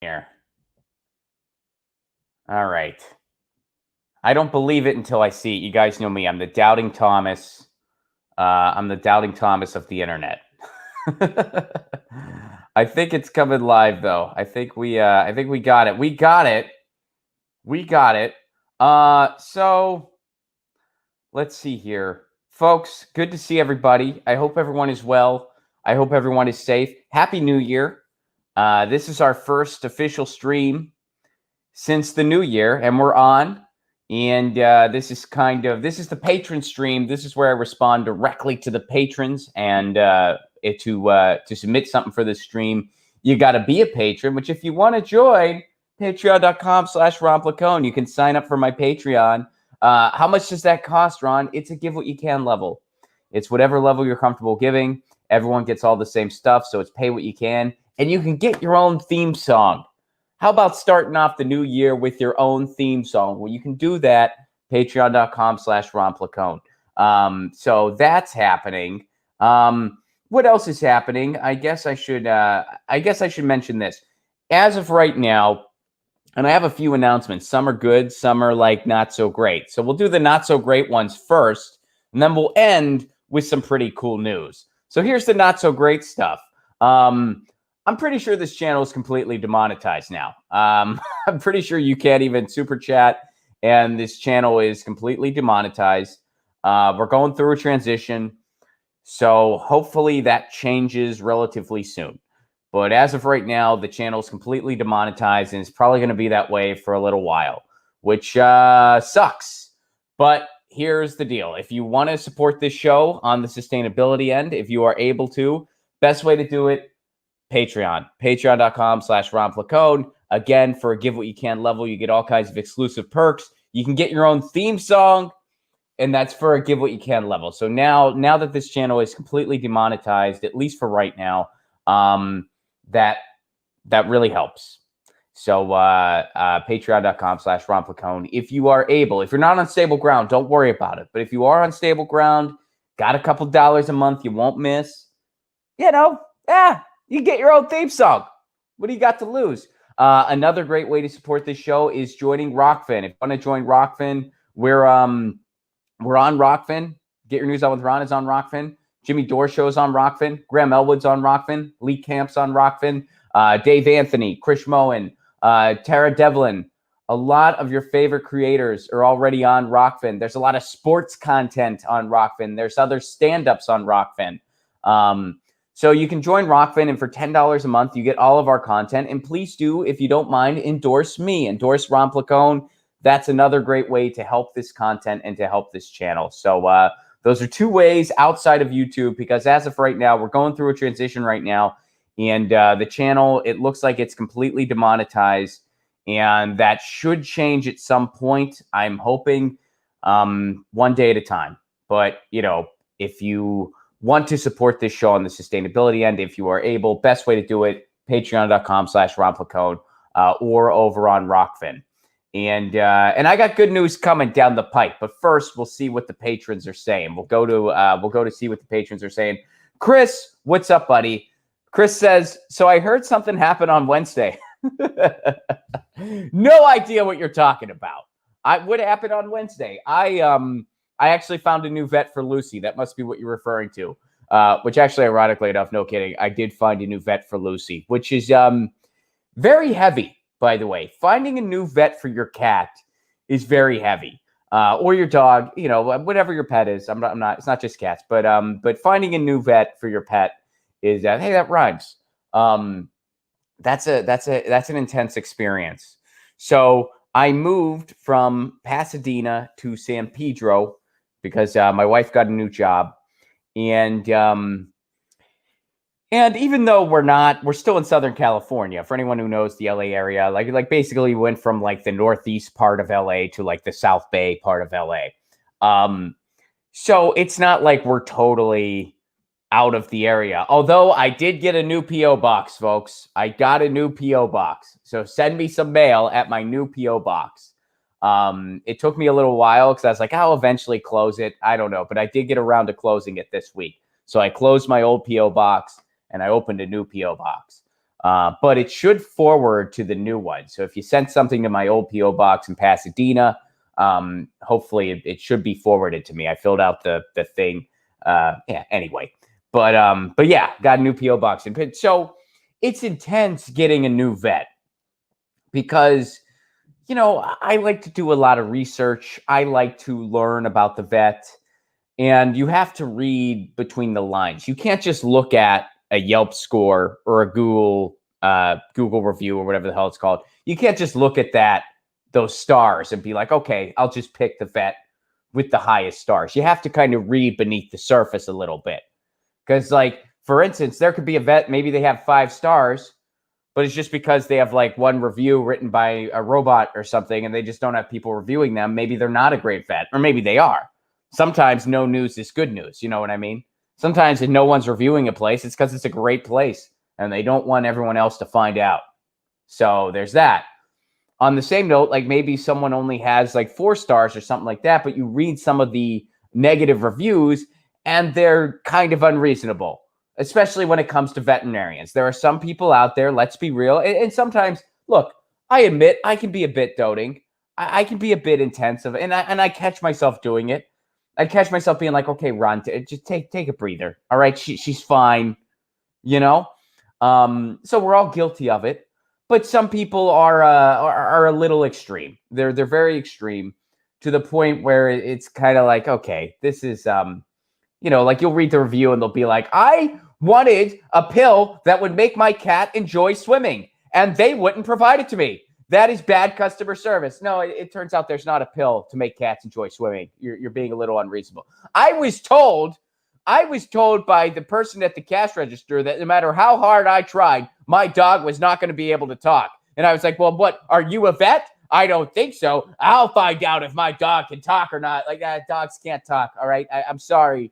Here. All right. I don't believe it until I see it. You guys know me. I'm the doubting Thomas. I'm the doubting Thomas of the internet. I think it's coming live though. I think we got it. We got it. We got it. So let's see here. Folks, good to see everybody. I hope everyone is well. I hope everyone is safe. Happy New Year. This is our first official stream since the new year, and we're on. And this is the patron stream. This is where I respond directly to the patrons. And to submit something for this stream, you got to be a patron. Which, if you want to join, patreon.com/RonPlacone. You can sign up for my Patreon. How much does that cost, Ron? It's a give what you can level. It's whatever level you're comfortable giving. Everyone gets all the same stuff, so it's pay what you can, and you can get your own theme song. How about starting off the new year with your own theme song? Well, you can do that, patreon.com/RonPlacone. So that's happening. What else is happening? I guess I should mention this. As of right now, and I have a few announcements. Some are good, some are like not so great. So we'll do the not so great ones first, and then we'll end with some pretty cool news. So here's the not so great stuff. I'm pretty sure this channel is completely demonetized now. I'm pretty sure you can't even super chat, and this channel is completely demonetized. We're going through a transition, so hopefully that changes relatively soon. But as of right now, the channel is completely demonetized, and it's probably going to be that way for a little while, which sucks. But here's the deal. If you want to support this show on the sustainability end, if you are able to, best way to do it, Patreon. Patreon.com/RonPlacone. Again, for a give what you can level, you get all kinds of exclusive perks. You can get your own theme song, and that's for a give what you can level. So now that this channel is completely demonetized, at least for right now, that really helps. So patreon.com/RonPlacone. If you are able, if you're not on stable ground, don't worry about it. But if you are on stable ground, got a couple dollars a month you won't miss, you get your own theme song. What do you got to lose? Another great way to support this show is joining Rockfin. If you want to join Rockfin, we're on Rockfin. Get Your News On With Ron is on Rockfin. Jimmy Dore Show is on Rockfin. Graham Elwood's on Rockfin. Lee Camp's on Rockfin. Dave Anthony, Krish Moen, Tara Devlin. A lot of your favorite creators are already on Rockfin. There's a lot of sports content on Rockfin. There's other stand-ups on Rockfin. So you can join Rockfin, and for $10 a month, you get all of our content. And please do, if you don't mind, endorse me, endorse Ron Placone. That's another great way to help this content and to help this channel. So those are two ways outside of YouTube, because as of right now, we're going through a transition right now. And the channel, it looks like it's completely demonetized. And that should change at some point. I'm hoping one day at a time. But, if you want to support this show on the sustainability end, if you are able, best way to do it, patreon.com/RonPlacone or over on Rockfin. And I got good news coming down the pipe. But first, we'll see what the patrons are saying. We'll go to see what the patrons are saying. Chris, what's up, buddy? Chris says, so I heard something happen on Wednesday. No idea what you're talking about. What happened on Wednesday? I actually found a new vet for Lucy. That must be what you're referring to. Which actually, ironically enough, no kidding, I did find a new vet for Lucy, which is very heavy, by the way. Finding a new vet for your cat is very heavy. Or your dog, whatever your pet is. I'm not. It's not just cats, but finding a new vet for your pet is hey, that rhymes. That's an intense experience. So I moved from Pasadena to San Pedro because my wife got a new job, and even though we're still in Southern California. For anyone who knows the LA area, like basically we went from like the northeast part of LA to like the South Bay part of LA. So it's not like we're totally out of the area. Although I did get a new P.O. box, folks. I got a new P.O. box. So send me some mail at my new P.O. box. It took me a little while because I was like, I'll eventually close it. I don't know. But I did get around to closing it this week. So I closed my old P.O. box and I opened a new P.O. box. but it should forward to the new one. So if you sent something to my old PO box in Pasadena, hopefully it should be forwarded to me. I filled out the thing. Anyway, but yeah, got a new PO box. So it's intense getting a new vet because, I like to do a lot of research. I like to learn about the vet, and you have to read between the lines. You can't just look at a Yelp score or a Google review or whatever the hell it's called. You can't just look at those stars and be like, okay, I'll just pick the vet with the highest stars. You have to kind of read beneath the surface a little bit. Because, like, for instance, there could be a vet, maybe they have 5 stars, but it's just because they have like one review written by a robot or something and they just don't have people reviewing them. Maybe they're not a great vet, or maybe they are. Sometimes no news is good news. You know what I mean? Sometimes if no one's reviewing a place, it's because it's a great place and they don't want everyone else to find out. So there's that. On the same note, like maybe someone only has like 4 stars or something like that, but you read some of the negative reviews and they're kind of unreasonable, especially when it comes to veterinarians. There are some people out there, let's be real, and sometimes, look, I admit I can be a bit doting. I can be a bit intensive, and I catch myself doing it. I catch myself being like, okay, Ron, just take a breather. All right, she's fine, So we're all guilty of it. But some people are a little extreme. They're very extreme to the point where it's kind of like, okay, this is like you'll read the review and they'll be like, I wanted a pill that would make my cat enjoy swimming, and they wouldn't provide it to me. That is bad customer service. No, it turns out there's not a pill to make cats enjoy swimming. You're being a little unreasonable. I was told by the person at the cash register that no matter how hard I tried, my dog was not going to be able to talk. And I was like, well, what? Are you a vet? I don't think so. I'll find out if my dog can talk or not. Like, dogs can't talk. All right. I'm sorry.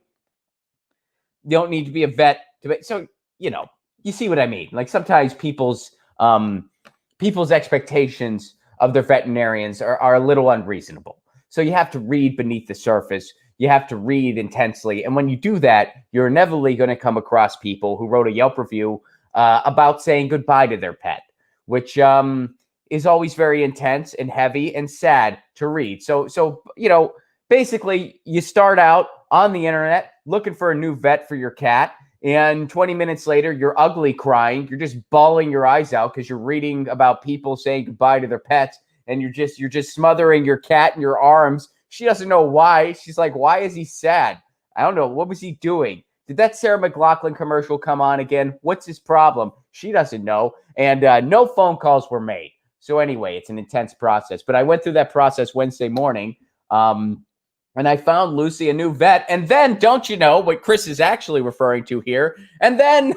You don't need to be a vet to. So, you see what I mean? Like sometimes people's expectations of their veterinarians are a little unreasonable. So you have to read beneath the surface. You have to read intensely. And when you do that, you're inevitably going to come across people who wrote a Yelp review about saying goodbye to their pet, which is always very intense and heavy and sad to read. So basically you start out on the internet looking for a new vet for your cat, and 20 minutes later, you're ugly crying. You're just bawling your eyes out because you're reading about people saying goodbye to their pets, and you're just smothering your cat in your arms. She doesn't know why. She's like, why is he sad? I don't know. What was he doing? Did that Sarah McLachlan commercial come on again? What's his problem? She doesn't know. And no phone calls were made. So anyway, it's an intense process. But I went through that process Wednesday morning. And I found Lucy a new vet. And then, don't you know what Chris is actually referring to here? And then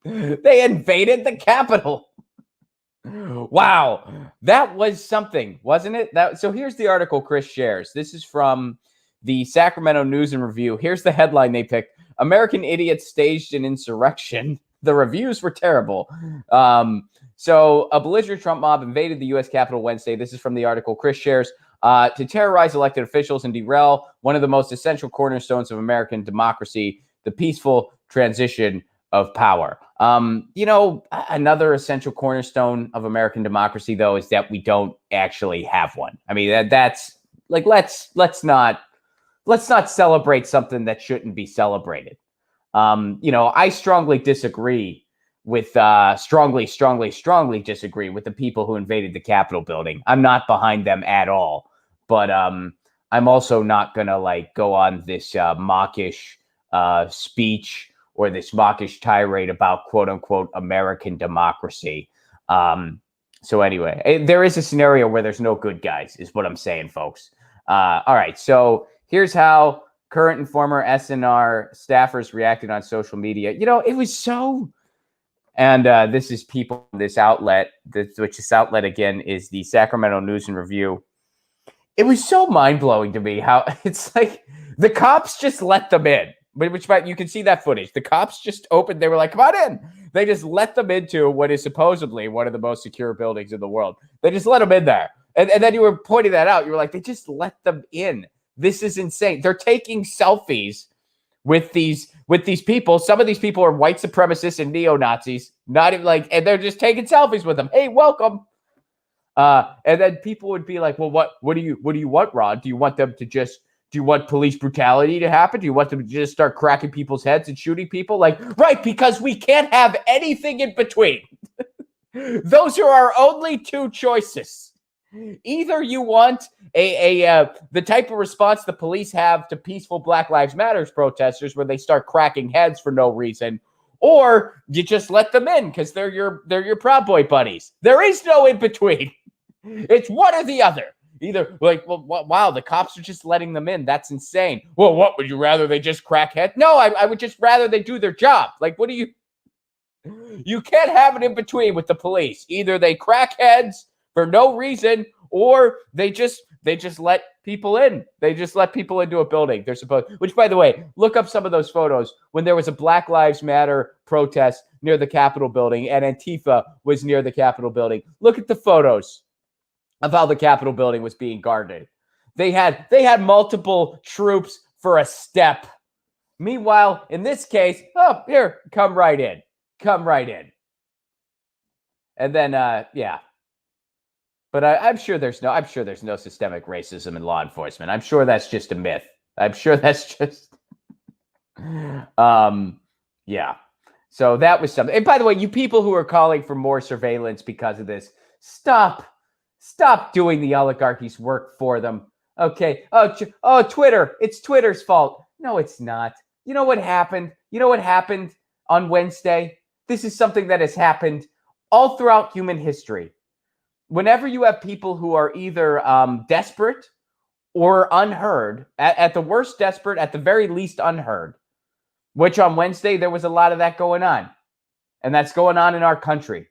they invaded the Capitol. Wow. That was something, wasn't it? So here's the article Chris shares. This is from the Sacramento News and Review. Here's the headline they picked. American idiots staged an insurrection. The reviews were terrible. So a belligerent Trump mob invaded the U.S. Capitol Wednesday. This is from the article Chris shares. To terrorize elected officials and derail one of the most essential cornerstones of American democracy, the peaceful transition of power. Another essential cornerstone of American democracy, though, is that we don't actually have one. I mean, that's like, let's not celebrate something that shouldn't be celebrated. I strongly disagree with strongly disagree with the people who invaded the Capitol building. I'm not behind them at all, but I'm also not gonna go on this mawkish speech or this mawkish tirade about quote unquote American democracy. So anyway, there is a scenario where there's no good guys, is what I'm saying, folks. All right, so here's how current and former SNR staffers reacted on social media. It was so. And this is people, this outlet, which this outlet, again, is the Sacramento News and Review. It was so mind-blowing to me how it's like the cops just let them in. Which you can see that footage. The cops just opened. They were like, come on in. They just let them into what is supposedly one of the most secure buildings in the world. They just let them in there. And then you were pointing that out. You were like, they just let them in. This is insane. They're taking selfies with these people. Some of these people are white supremacists and neo-Nazis, not even like, and they're just taking selfies with them. Hey, welcome. And then people would be like, well, what do you want, Ron? Do you want them to just, do you want police brutality to happen? Do you want them to just start cracking people's heads and shooting people? Like, right, because we can't have anything in between. Those are our only two choices. Either you want the type of response the police have to peaceful Black Lives Matter protesters, where they start cracking heads for no reason, or you just let them in because they're your Proud Boy buddies. There is no in between. It's one or the other. Either like, well, wow, the cops are just letting them in. That's insane. Well, what would you rather they just crack heads? No, I would just rather they do their job. Like, what do you? You can't have it in between with the police. Either they crack heads for no reason, or they just let people in. They just let people into a building. They're supposed, which, by the way, look up some of those photos when there was a Black Lives Matter protest near the Capitol building and Antifa was near the Capitol building. Look at the photos of how the Capitol building was being guarded. They had multiple troops for a step. Meanwhile, in this case, oh, here, come right in. Come right in. And then, yeah. But I'm sure there's no systemic racism in law enforcement. I'm sure that's just a myth. I'm sure that's just, yeah. So that was something. And by the way, you people who are calling for more surveillance because of this, stop doing the oligarchy's work for them. Okay. Oh, Twitter. It's Twitter's fault. No, it's not. You know what happened? You know what happened on Wednesday? This is something that has happened all throughout human history. Whenever you have people who are either desperate or unheard, at the worst desperate, at the very least unheard, which on Wednesday there was a lot of that going on. And that's going on in our country.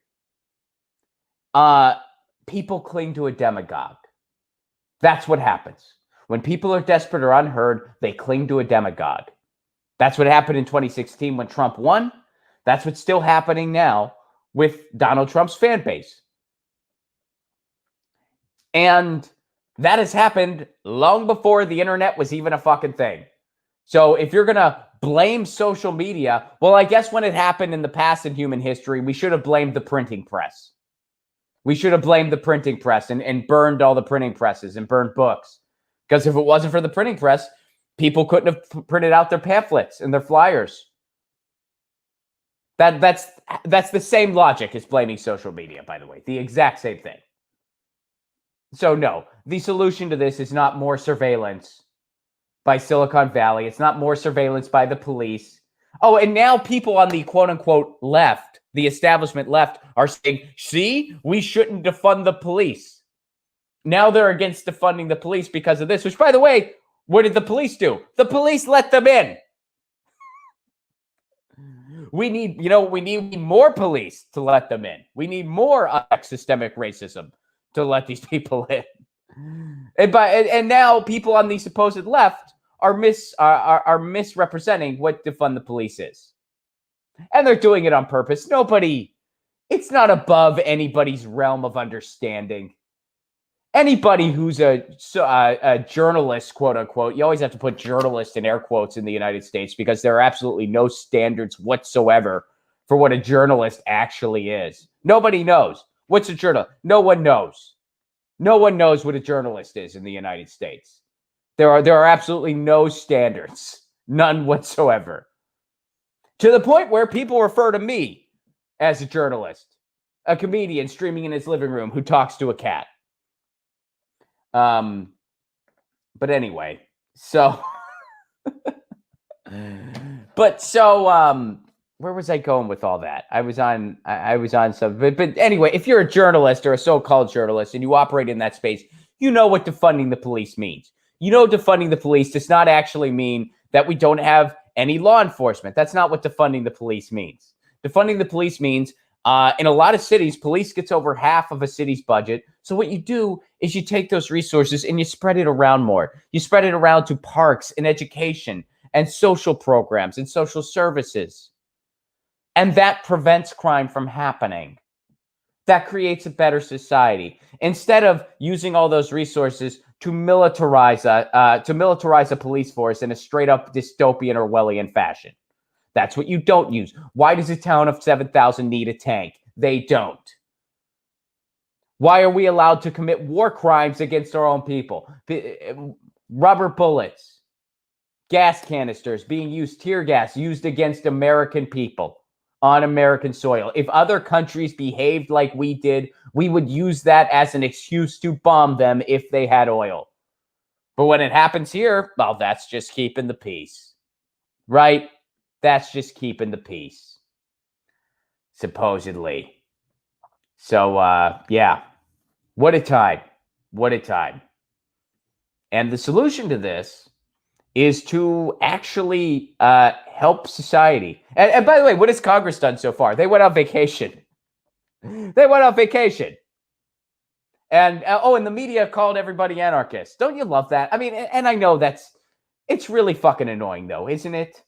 People cling to a demagogue. That's what happens. When people are desperate or unheard, they cling to a demagogue. That's what happened in 2016 when Trump won. That's what's still happening now with Donald Trump's fan base. And that has happened long before the internet was even a fucking thing. So if you're going to blame social media, well, I guess when it happened in the past in human history, we should have blamed the printing press. We should have blamed the printing press and burned all the printing presses and burned books. Because if it wasn't for the printing press, people couldn't have printed out their pamphlets and their flyers. That's the same logic as blaming social media, by the way. The exact same thing. So no, the solution to this is not more surveillance by Silicon Valley. It's not more surveillance by the police. Oh, and now people on the quote-unquote left, the establishment left, are saying, see, we shouldn't defund the police. Now they're against defunding the police because of this, which, by the way, what did the police do? The police let them in. We need more police to let them in. We need more systemic racism to let these people in. And now people on the supposed left are misrepresenting what defund the police is. And they're doing it on purpose. It's not above anybody's realm of understanding. Anybody who's a journalist, quote unquote, you always have to put journalist in air quotes in the United States because there are absolutely no standards whatsoever for what a journalist actually is. Nobody knows. What's a journalist? No one knows. No one knows what a journalist is in the United States. There are absolutely no standards. None whatsoever. To the point where people refer to me as a journalist, a comedian streaming in his living room who talks to a cat. But anyway, so where was I going with all that? I was on some, but anyway, if you're a journalist or a so-called journalist and you operate in that space, you know what defunding the police means. You know, defunding the police does not actually mean that we don't have any law enforcement. That's not what defunding the police means. Defunding the police means in a lot of cities, police gets over half of a city's budget. So what you do is you take those resources and you spread it around more. You spread it around to parks and education and social programs and social services. And that prevents crime from happening. that creates a better society instead of using all those resources to militarize a police force in a straight up dystopian Orwellian fashion. That's what you don't use. Why does a town of 7,000 need a tank? They don't. Why are we allowed to commit war crimes against our own people? Rubber bullets, gas canisters being used, tear gas used against American people on American soil. If other countries behaved like we did, we would use that as an excuse to bomb them if they had oil. But when it happens here, well, that's just keeping the peace, right? That's just keeping the peace, supposedly. So, yeah, what a time. What a time. And the solution to this is to actually help society. And by the way, what has Congress done so far? They went on vacation. They went on vacation. And, and the media called everybody anarchists. Don't you love that? I mean, and I know it's really fucking annoying, though, isn't it?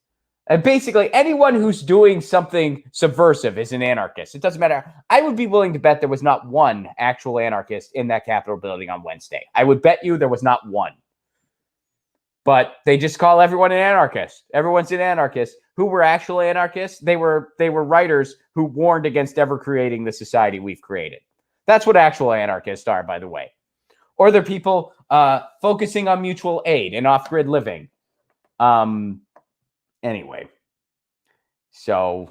Basically, anyone who's doing something subversive is an anarchist. It doesn't matter. I would be willing to bet there was not one actual anarchist in that Capitol building on Wednesday. I would bet you there was not one. But they just call everyone an anarchist. Everyone's an anarchist. Who were actual anarchists? They were writers who warned against ever creating the society we've created. That's what actual anarchists are, by the way. Or they're people focusing on mutual aid and off-grid living. Anyway, so,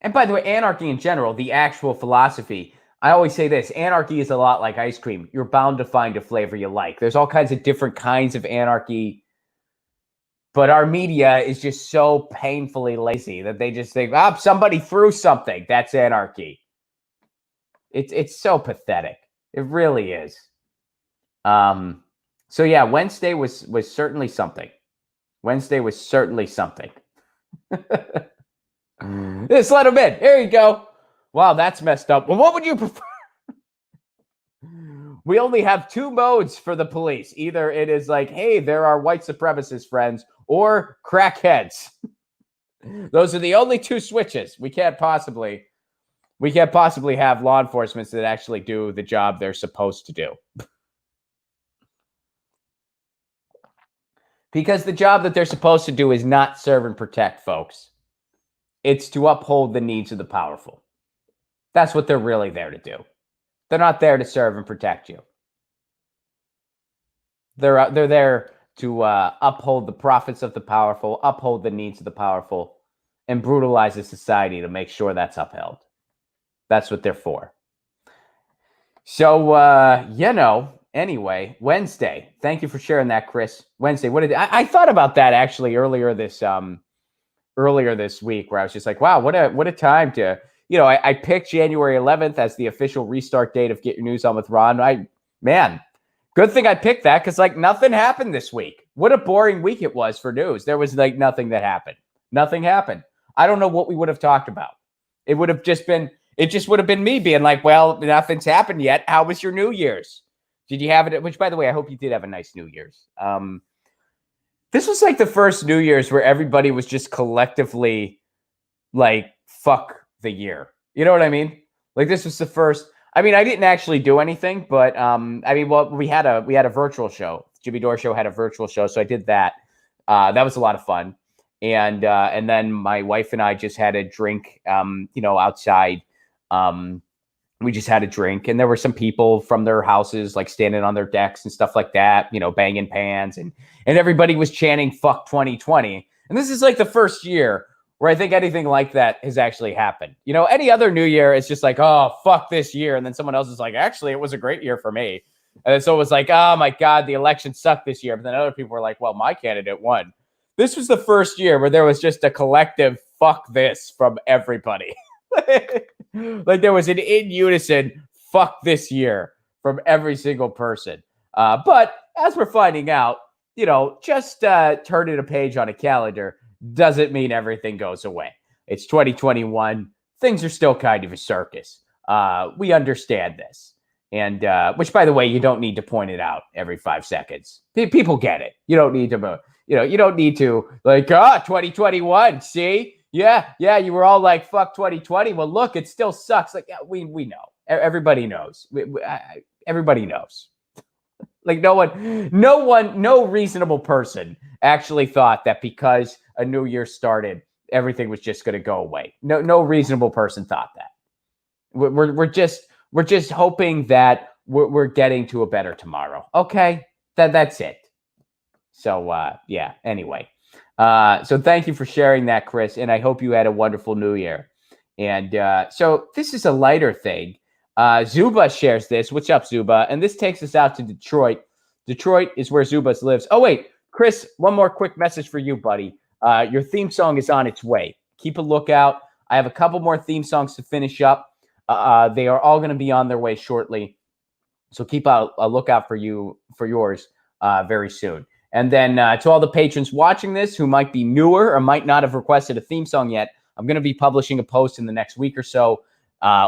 and by the way, anarchy in general, the actual philosophy, I always say this, anarchy is a lot like ice cream. You're bound to find a flavor you like. There's all kinds of different kinds of anarchy, but our media is just so painfully lazy that they just think, somebody threw something. That's anarchy. It's so pathetic. It really is. So yeah, Wednesday was certainly something. Wednesday was certainly something. Just let him in. Here you go. Wow, that's messed up. Well, what would you prefer? We only have two modes for the police. Either it is like, hey, there are white supremacist friends, or crackheads. Those are the only two switches. We can't possibly have law enforcement that actually do the job they're supposed to do. Because the job that they're supposed to do is not serve and protect, folks. It's to uphold the needs of the powerful. That's what they're really there to do. They're not there to serve and protect you. They're there to uphold the profits of the powerful, uphold the needs of the powerful, and brutalize the society to make sure that's upheld. That's what they're for. So, anyway, Wednesday. Thank you for sharing that, Chris. Wednesday. I thought about that actually earlier this week, where I was just like, wow, what a time to, I picked January 11th as the official restart date of Get Your News On with Ron. Good thing I picked that, because nothing happened this week. What a boring week it was for news. There was nothing that happened. Nothing happened. I don't know what we would have talked about. It just would have been me being like, well, nothing's happened yet. How was your New Year's? Did you have it? Which, by the way, I hope you did have a nice New Year's. This was the first New Year's where everybody was just collectively fuck the year. You know what I mean? This was the first. I mean, I didn't actually do anything, but we had a virtual show. Jimmy Dore Show had a virtual show, so I did that. That was a lot of fun. And then my wife and I just had a drink, outside. We just had a drink, and there were some people from their houses standing on their decks and stuff like that, banging pans, and everybody was chanting "fuck 2020." And this is the first year where I think anything like that has actually happened. Any other New Year, it's just oh, fuck this year. And then someone else is actually, it was a great year for me. And so it was oh my God, the election sucked this year. But then other people were well, my candidate won. This was the first year where there was just a collective fuck this from everybody. There was an in unison fuck this year from every single person. But as we're finding out, just turning a page on a calendar doesn't mean everything goes away. It's 2021. Things are still kind of a circus. We understand this. And which, by the way, you don't need to point it out every 5 seconds. People get it. You don't need to, you don't need to 2021. See, Yeah, you were all like, fuck 2020. Well, look, it still sucks. Like, yeah, we know. Everybody knows. Everybody knows. Like, no reasonable person actually thought that because a new year started, everything was just going to go away. No reasonable person thought that. We're just hoping that we're getting to a better tomorrow. Okay, that's it. So yeah. Anyway, so thank you for sharing that, Chris, and I hope you had a wonderful New Year. And so this is a lighter thing. Zuba shares this. What's up, Zuba? And this takes us out to Detroit. Detroit is where Zubas lives. Oh wait, Chris, one more quick message for you, buddy. Your theme song is on its way. Keep a lookout. I have a couple more theme songs to finish up. They are all going to be on their way shortly. So keep a lookout for yours very soon. And then to all the patrons watching this who might be newer or might not have requested a theme song yet, I'm going to be publishing a post in the next week or so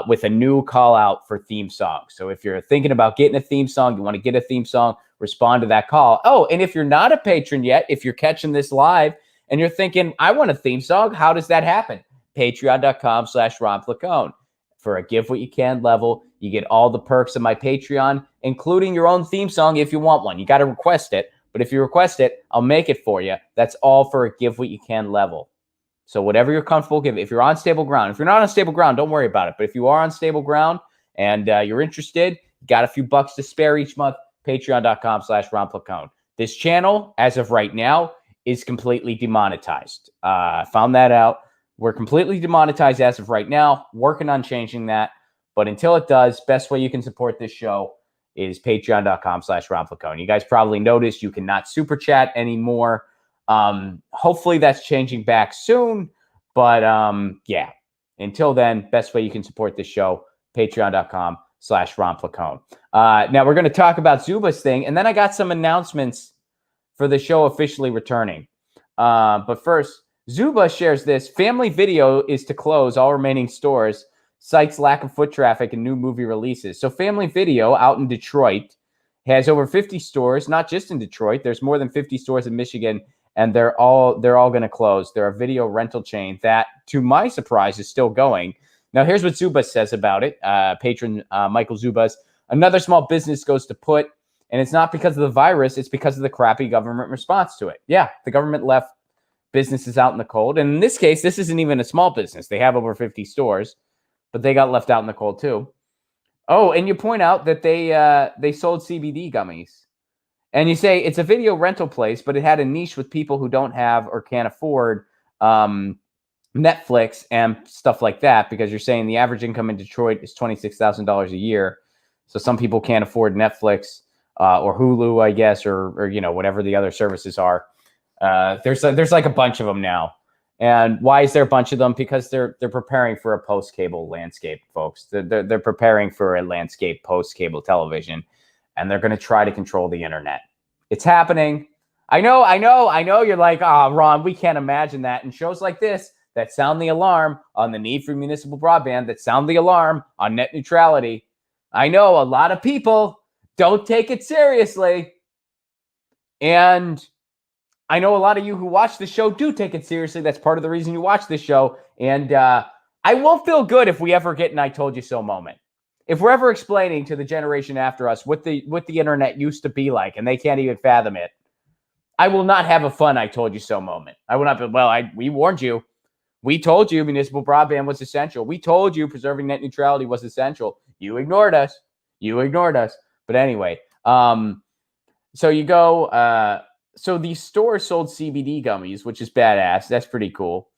with a new call out for theme songs. So if you're thinking about getting a theme song, you want to get a theme song, respond to that call. Oh, and if you're not a patron yet, if you're catching this live and you're thinking, I want a theme song, how does that happen? Patreon.com/Ron Placone. For a give what you can level, you get all the perks of my Patreon, including your own theme song if you want one. You got to request it. But if you request it, I'll make it for you. That's all for a give what you can level. So whatever you're comfortable giving. If you're on stable ground, if you're not on stable ground, don't worry about it. But if you are on stable ground and you're interested, got a few bucks to spare each month, patreon.com/Ron Placone. This channel, as of right now, is completely demonetized. Found that out. We're completely demonetized as of right now. Working on changing that. But until it does, best way you can support this show is patreon.com/Ron Placone. You guys probably noticed you cannot super chat anymore. Hopefully that's changing back soon. But yeah, until then, best way you can support this show, patreon.com/Ron Placone. Now we're going to talk about Zuba's thing. And then I got some announcements for the show officially returning. But first, Zuba shares this. Family Video is to close all remaining stores, cites lack of foot traffic and new movie releases. So Family Video out in Detroit has over 50 stores, not just in Detroit. There's more than 50 stores in Michigan, and they're all going to close. They're a video rental chain that, to my surprise, is still going. Now, here's what Zubas says about it. Patron Michael Zubas. Another small business goes to put, and it's not because of the virus. It's because of the crappy government response to it. Yeah, the government left businesses out in the cold. And in this case, this isn't even a small business. They have over 50 stores, but they got left out in the cold too. Oh, and you point out that they sold CBD gummies. And you say it's a video rental place, but it had a niche with people who don't have or can't afford Netflix and stuff like that, because you're saying the average income in Detroit is $26,000 a year. So some people can't afford Netflix or Hulu, I guess, or you know, whatever the other services are. There's like a bunch of them now. And why is there a bunch of them? Because they're preparing for a post-cable landscape, folks. They're preparing for a landscape post-cable television, and they're going to try to control the internet. It's happening. I know. You're like, Ron, we can't imagine that. And shows like this that sound the alarm on the need for municipal broadband, that sound the alarm on net neutrality. I know a lot of people don't take it seriously. And I know a lot of you who watch the show do take it seriously. That's part of the reason you watch this show. And I won't feel good if we ever get an I told you so moment. If we're ever explaining to the generation after us what the internet used to be like and they can't even fathom it, I will not have a fun I told you so moment. I will not be, we warned you. We told you municipal broadband was essential. We told you preserving net neutrality was essential. You ignored us. But anyway, so you go... So these stores sold CBD gummies, which is badass. That's pretty cool.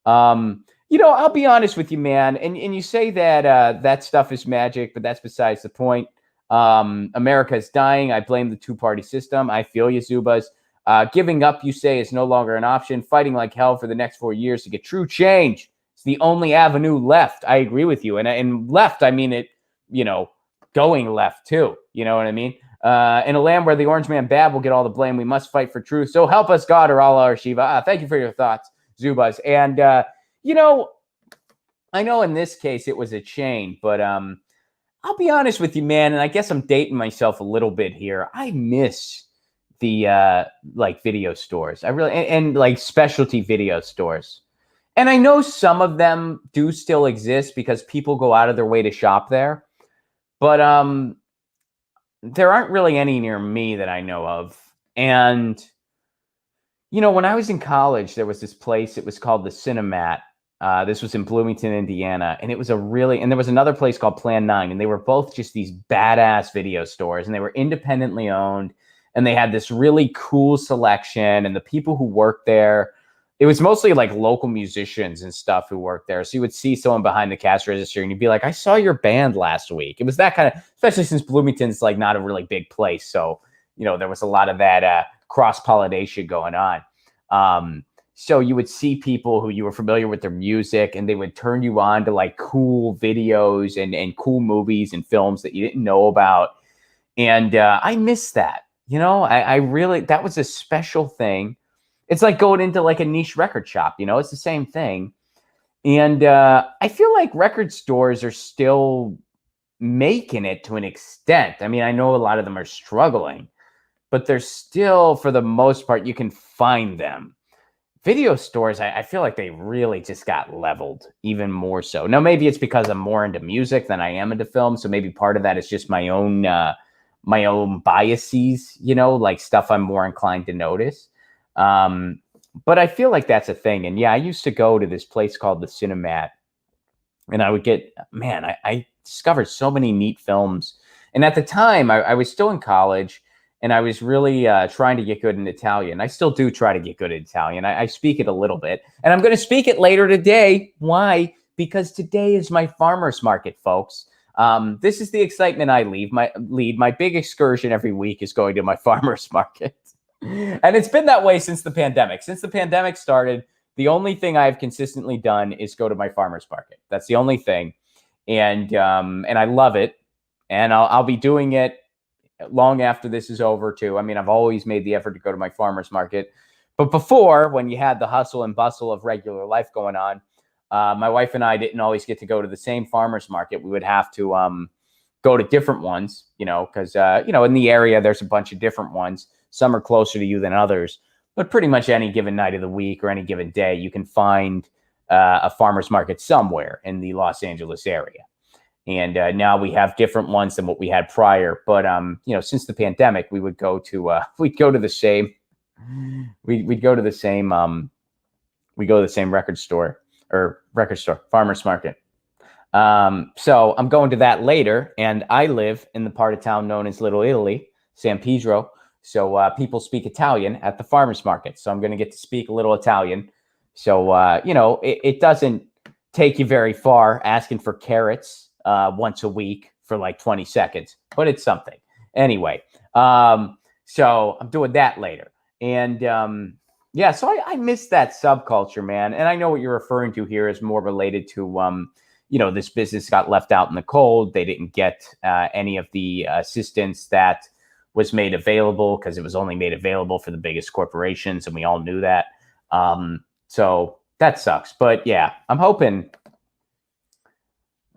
You know, I'll be honest with you, man. And you say that that stuff is magic, but that's besides the point. America is dying. I blame the two-party system. I feel you, Zubas. Giving up, you say, is no longer an option. Fighting like hell for the next 4 years to get true change. It's the only avenue left. I agree with you. And left, I mean it, you know, going left too. You know what I mean? In a land where the orange man bad will get all the blame, we must fight for truth. So help us, God, or Allah or Shiva. Thank you for your thoughts, Zubas. And, you know, I know in this case it was a chain, but I'll be honest with you, man, and I guess I'm dating myself a little bit here. I miss the, like, video stores. I really, and like specialty video stores. And I know some of them do still exist because people go out of their way to shop there. But there aren't really any near me that I know of. And, when I was in college, there was this place. It was called the Cinemat. This was in Bloomington, Indiana. And it was and there was another place called Plan 9. And they were both just these badass video stores. And they were independently owned. And they had this really cool selection. And the people who worked there, it was mostly like local musicians and stuff who worked there. So you would see someone behind the cash register and you'd be like, I saw your band last week. It was that kind of, especially since Bloomington's like not a really big place. So, there was a lot of that cross-pollination going on. So you would see people who you were familiar with their music, and they would turn you on to like cool videos and cool movies and films that you didn't know about. And I miss that. I really, that was a special thing. It's like going into like a niche record shop, it's the same thing. And I feel like record stores are still making it to an extent. I mean, I know a lot of them are struggling, but they're still, for the most part, you can find them. Video stores, I feel like they really just got leveled even more so. Now, maybe it's because I'm more into music than I am into film. So maybe part of that is just my own biases, like stuff I'm more inclined to notice. But I feel like that's a thing. And yeah, I used to go to this place called the Cinemat, and I would get, man, I discovered so many neat films. And at the time, I was still in college, and I was really trying to get good in Italian. I still do try to get good at Italian. I speak it a little bit, and I'm going to speak it later today. Why? Because today is my farmer's market, folks. This is the excitement I lead. My big excursion every week is going to my farmer's market. And it's been that way since the pandemic. Since the pandemic started, the only thing I've consistently done is go to my farmer's market. That's the only thing. And I love it. And I'll be doing it long after this is over too. I mean, I've always made the effort to go to my farmer's market. But before, when you had the hustle and bustle of regular life going on, my wife and I didn't always get to go to the same farmer's market. We would have to go to different ones, because, in the area, there's a bunch of different ones. Some are closer to you than others, but pretty much any given night of the week or any given day, you can find a farmer's market somewhere in the Los Angeles area. And now we have different ones than what we had prior. But since the pandemic, we would go to the same record store farmer's market. So I'm going to that later, and I live in the part of town known as Little Italy, San Pedro. So people speak Italian at the farmer's market. So I'm going to get to speak a little Italian. So, it doesn't take you very far asking for carrots once a week for like 20 seconds, but it's something. Anyway, so I'm doing that later. And so I miss that subculture, man. And I know what you're referring to here is more related to, this business got left out in the cold. They didn't get any of the assistance that was made available because it was only made available for the biggest corporations, and we all knew that. So that sucks. But yeah, I'm hoping,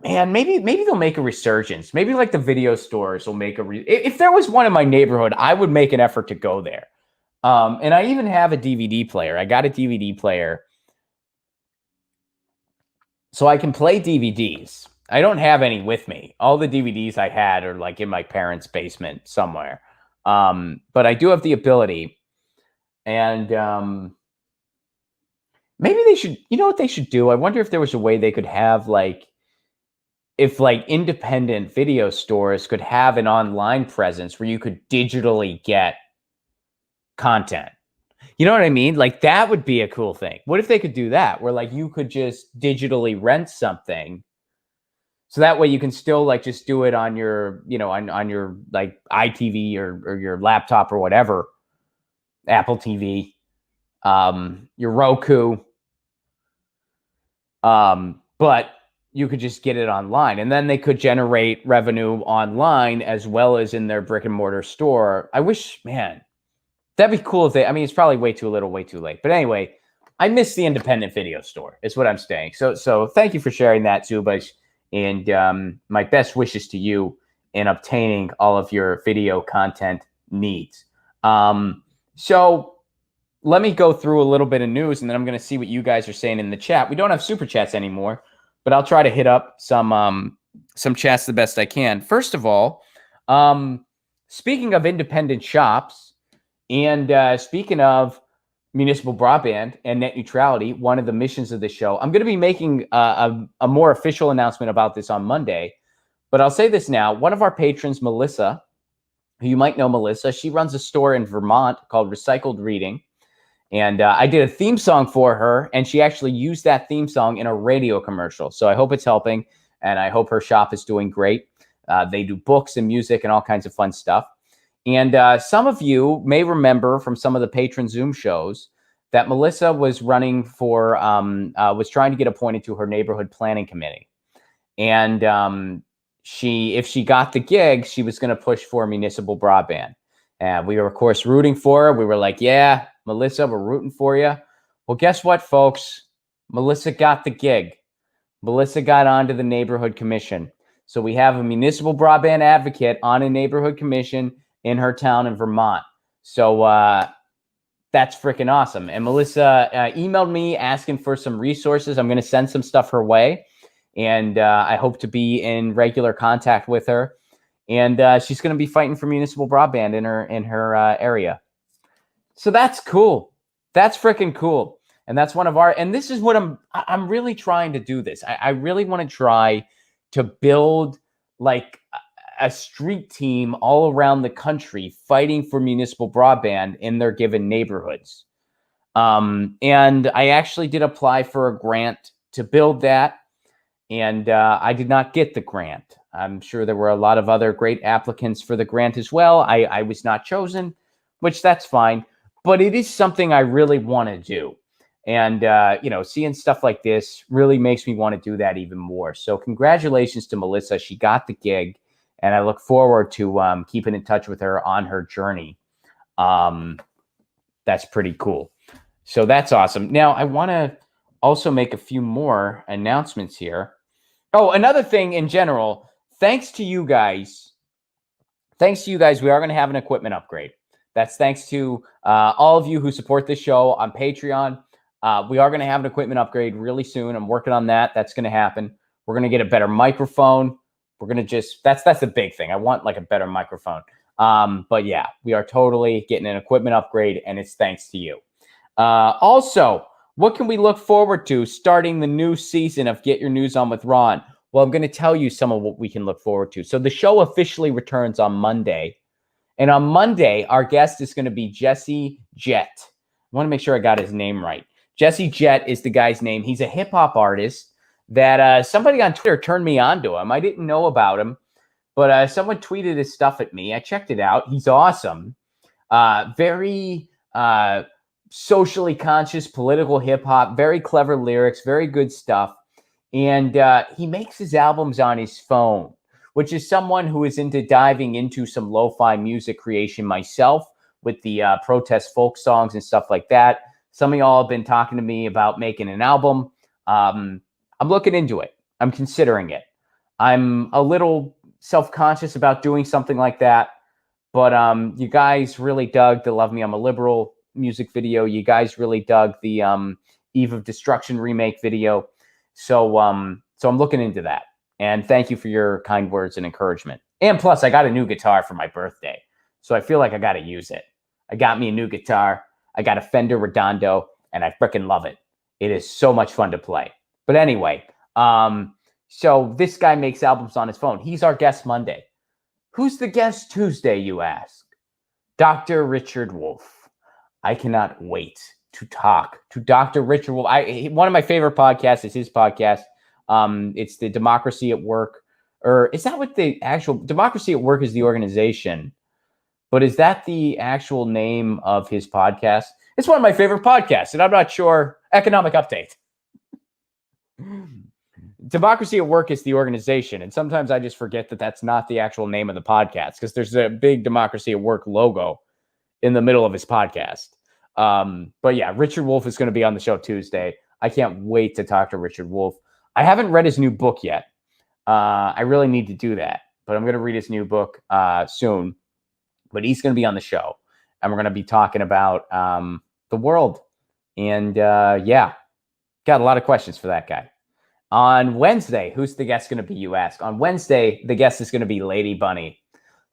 man, maybe they'll make a resurgence. Maybe like the video stores will make if there was one in my neighborhood, I would make an effort to go there. And I even have a DVD player. I got a DVD player so I can play DVDs. I don't have any with me. All the DVDs I had are like in my parents' basement somewhere. But I do have the ability, and maybe they should, what they should do? I wonder if there was a way they could have if independent video stores could have an online presence where you could digitally get content. You know what I mean? Like that would be a cool thing. What if they could do that where you could just digitally rent something? So that way you can still just do it on your, on your iTV or your laptop or whatever, Apple TV, your Roku. But you could just get it online, and then they could generate revenue online as well as in their brick and mortar store. I wish, man, that'd be cool if it's probably way too little, way too late. But anyway, I miss the independent video store is what I'm saying. So thank you for sharing that, Zubash. And my best wishes to you in obtaining all of your video content needs. So, let me go through a little bit of news, and then I'm going to see what you guys are saying in the chat. We don't have super chats anymore, but I'll try to hit up some chats the best I can. First of all, speaking of independent shops, and speaking of municipal broadband and net neutrality, one of the missions of the show, I'm going to be making a more official announcement about this on Monday. But I'll say this now. One of our patrons, Melissa, who you might know Melissa, she runs a store in Vermont called Recycled Reading. And I did a theme song for her, and she actually used that theme song in a radio commercial. So I hope it's helping, and I hope her shop is doing great. They do books and music and all kinds of fun stuff. And some of you may remember from some of the patron Zoom shows that Melissa was running for, was trying to get appointed to her neighborhood planning committee. And if she got the gig, she was going to push for municipal broadband. And we were, of course, rooting for her. We were like, yeah, Melissa, we're rooting for you. Well, guess what, folks? Melissa got the gig. Melissa got onto the neighborhood commission. So we have a municipal broadband advocate on a neighborhood commission in her town in Vermont. So that's freaking awesome. And Melissa emailed me asking for some resources. I'm going to send some stuff her way. And I hope to be in regular contact with her. And she's going to be fighting for municipal broadband in her area. So that's cool. That's freaking cool. And that's one of our, and this is what I'm really trying to do this. I really want to try to build like a street team all around the country fighting for municipal broadband in their given neighborhoods. And I actually did apply for a grant to build that. And I did not get the grant. I'm sure there were a lot of other great applicants for the grant as well. I was not chosen, which that's fine. But it is something I really want to do. And, seeing stuff like this really makes me want to do that even more. So congratulations to Melissa. She got the gig. And I look forward to keeping in touch with her on her journey. That's pretty cool. So that's awesome. Now, I want to also make a few more announcements here. Oh, another thing in general, thanks to you guys, we are going to have an equipment upgrade. That's thanks to all of you who support this show on Patreon. We are going to have an equipment upgrade really soon. I'm working on that. That's going to happen. We're going to get a better microphone. We're going to that's the big thing. I want like a better microphone. But yeah, we are totally getting an equipment upgrade, and it's thanks to you. Also, what can we look forward to starting the new season of Get Your News On with Ron? Well, I'm going to tell you some of what we can look forward to. So the show officially returns on Monday. And on Monday, our guest is going to be Jesse Jett. I want to make sure I got his name right. Jesse Jett is the guy's name. He's a hip-hop artist that somebody on Twitter turned me on to him. I didn't know about him, but someone tweeted his stuff at me. I checked it out. He's awesome. Very socially conscious, political hip-hop, very clever lyrics, very good stuff. And he makes his albums on his phone, which is someone who is into diving into some lo-fi music creation myself with the protest folk songs and stuff like that. Some of y'all have been talking to me about making an album. I'm looking into it. I'm considering it. I'm a little self-conscious about doing something like that. But you guys really dug the Love Me, I'm a Liberal music video. You guys really dug the Eve of Destruction remake video. So I'm looking into that. And thank you for your kind words and encouragement. And plus, I got a new guitar for my birthday. So I feel like I got to use it. I got me a new guitar. I got a Fender Redondo, and I freaking love it. It is so much fun to play. But anyway, so this guy makes albums on his phone. He's our guest Monday. Who's the guest Tuesday, you ask? Dr. Richard Wolff. I cannot wait to talk to Dr. Richard Wolff. One of my favorite podcasts is his podcast. It's the Democracy at Work. Or is that what the actual Democracy at Work is the organization? But is that the actual name of his podcast? It's one of my favorite podcasts, and I'm not sure. Economic Update. Democracy at Work is the organization, and sometimes I just forget that that's not the actual name of the podcast because there's a big Democracy at Work logo in the middle of his podcast. But yeah, Richard Wolff is going to be on the show Tuesday. I can't wait to talk to Richard Wolff. I haven't read his new book yet. I really need to do that, but I'm going to read his new book soon. But he's going to be on the show, and we're going to be talking about the world. And yeah, got a lot of questions for that guy. On Wednesday, who's the guest going to be, you ask? On Wednesday, the guest is going to be Lady Bunny.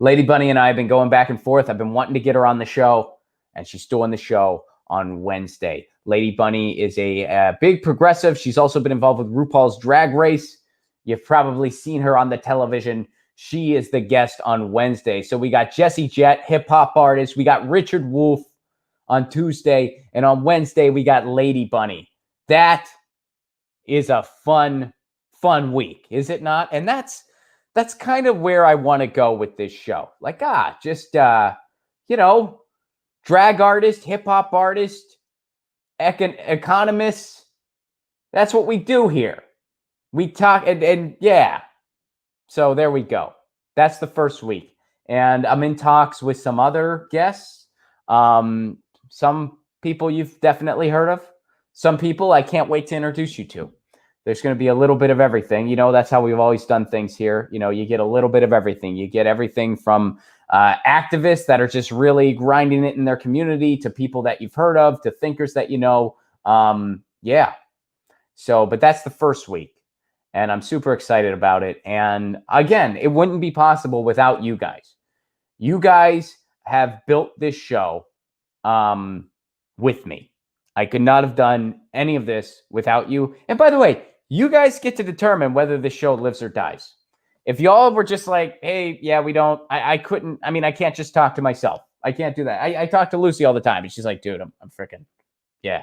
Lady Bunny and I have been going back and forth. I've been wanting to get her on the show, and she's doing the show on Wednesday. Lady Bunny is a big progressive. She's also been involved with RuPaul's Drag Race. You've probably seen her on the television. She is the guest on Wednesday. So we got Jessie Jett, hip-hop artist. We got Richard Wolff on Tuesday. And on Wednesday, we got Lady Bunny. That is a fun week, is it not? And that's kind of where I want to go with this show. Like, just, drag artist, hip-hop artist, economists. That's what we do here. We talk, and yeah. So there we go. That's the first week. And I'm in talks with some other guests. Some people you've definitely heard of. Some people I can't wait to introduce you to. There's going to be a little bit of everything. That's how we've always done things here. You get a little bit of everything. You get everything from activists that are just really grinding it in their community to people that you've heard of to thinkers that you know. Yeah. So, but that's the first week. And I'm super excited about it. And again, it wouldn't be possible without you guys. You guys have built this show with me. I could not have done any of this without you. And by the way, you guys get to determine whether this show lives or dies. If y'all were just like, hey, yeah, we don't, I couldn't, I can't just talk to myself. I can't do that. I talk to Lucy all the time. And she's like, dude, I'm freaking, yeah.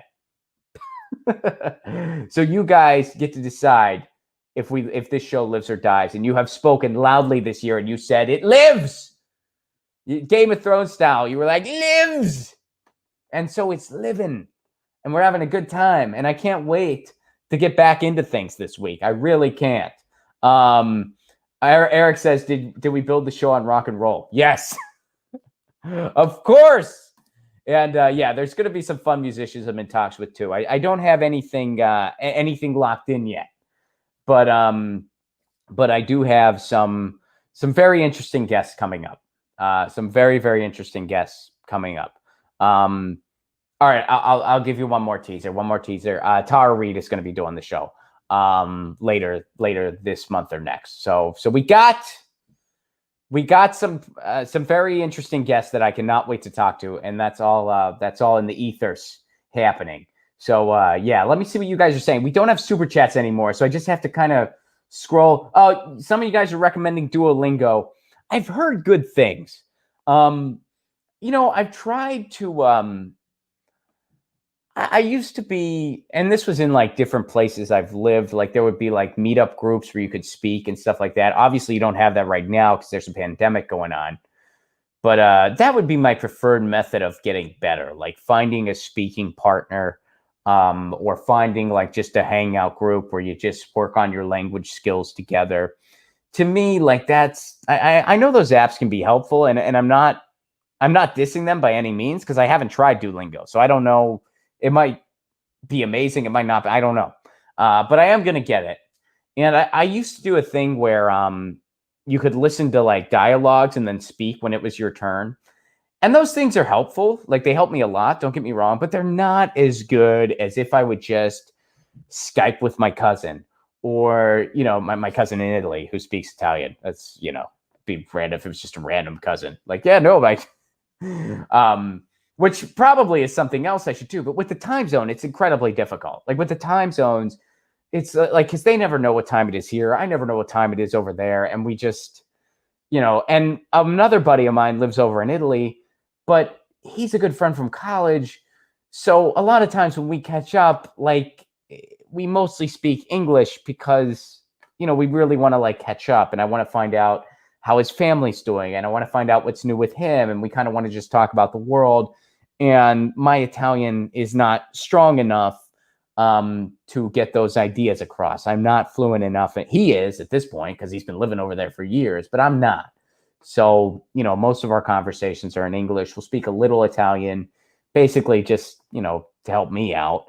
So you guys get to decide if this show lives or dies. And you have spoken loudly this year and you said it lives. Game of Thrones style. You were like, lives. And so it's living. And we're having a good time. And I can't wait to get back into things this week. I really can't. Eric says, did we build the show on rock and roll? Yes. Of course. And yeah, there's going to be some fun musicians I'm in talks with too. I don't have anything locked in yet. But I do have some very interesting guests coming up. Some very, very interesting guests coming up. All right, I'll give you one more teaser. Tara Reid is going to be doing the show later this month or next. So we got some very interesting guests that I cannot wait to talk to, and that's all in the ethers happening. So yeah, let me see what you guys are saying. We don't have super chats anymore, so I just have to kind of scroll. Oh, some of you guys are recommending Duolingo. I've heard good things. I've tried to. I used to be, and this was in like different places I've lived. Like there would be like meetup groups where you could speak and stuff like that. Obviously, you don't have that right now because there's a pandemic going on. But that would be my preferred method of getting better, like finding a speaking partner. Or finding like just a hangout group where you just work on your language skills together. To me, like I know those apps can be helpful, and I'm not dissing them by any means because I haven't tried Duolingo, so I don't know. It might be amazing, it might not be, I don't know. But I am gonna get it. And I used to do a thing where you could listen to like dialogues and then speak when it was your turn. And those things are helpful. Like they help me a lot, don't get me wrong, but they're not as good as if I would just Skype with my cousin or, my cousin in Italy who speaks Italian. That's, be random if it was just a random cousin. Like, yeah, no, which probably is something else I should do. But with the time zone, it's incredibly difficult. Like with the time zones, it's like, because they never know what time it is here. I never know what time it is over there. And we just, and another buddy of mine lives over in Italy, but he's a good friend from college. So a lot of times when we catch up, like we mostly speak English because, we really want to like catch up, and I want to find out how his family's doing, and I want to find out what's new with him. And we kind of want to just talk about the world. And my Italian is not strong enough to get those ideas across. I'm not fluent enough. And he is at this point because he's been living over there for years, but I'm not. So, most of our conversations are in English. We'll speak a little Italian, basically just, to help me out.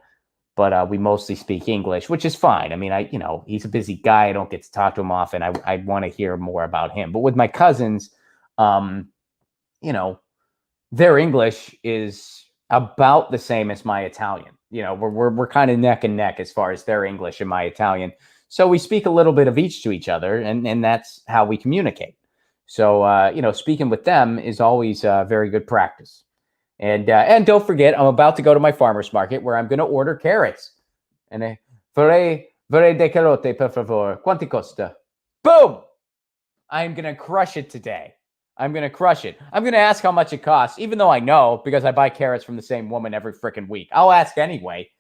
But we mostly speak English, which is fine. I mean, he's a busy guy. I don't get to talk to him often. I want to hear more about him. But with my cousins, their English is about the same as my Italian. You know, we're kind of neck and neck as far as their English and my Italian. So we speak a little bit of each to each other, and that's how we communicate. So, you know, speaking with them is always very good practice. And don't forget, I'm about to go to my farmer's market where I'm going to order carrots. And vorrei dei carote, per favore. Quanti costa? Boom! I'm going to crush it today. I'm going to crush it. I'm going to ask how much it costs, even though I know because I buy carrots from the same woman every freaking week. I'll ask anyway,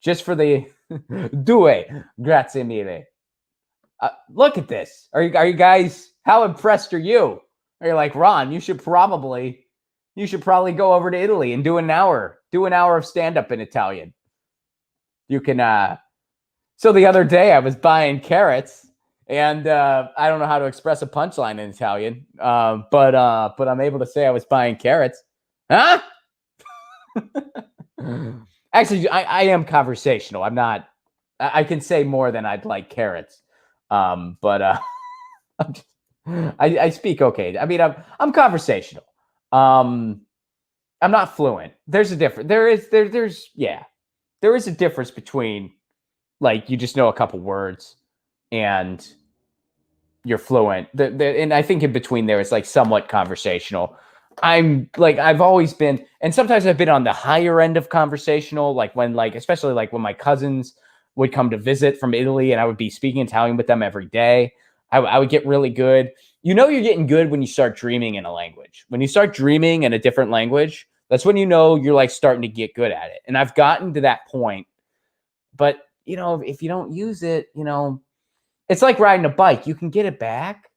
just for the due. Grazie mille. Look at this. Are you guys, how impressed are you? Are you like, Ron, you should probably go over to Italy and do an hour of stand-up in Italian. You can, so the other day I was buying carrots and I don't know how to express a punchline in Italian, but I'm able to say I was buying carrots. Huh? Actually, I am conversational. I'm not, I can say more than I'd like carrots. But I speak okay. I mean, I'm conversational. I'm not fluent. There's a difference. There is a difference between like you just know a couple words and you're fluent. And I think in between there is like somewhat conversational. I'm like I've always been, and sometimes I've been on the higher end of conversational, like when especially like when my cousins would come to visit from Italy and I would be speaking Italian with them every day. I would get really good. You know, you're getting good when you start dreaming in a language. When you start dreaming in a different language, that's when you know you're like starting to get good at it. And I've gotten to that point. But, you know, if you don't use it, you know, it's like riding a bike. You can get it back,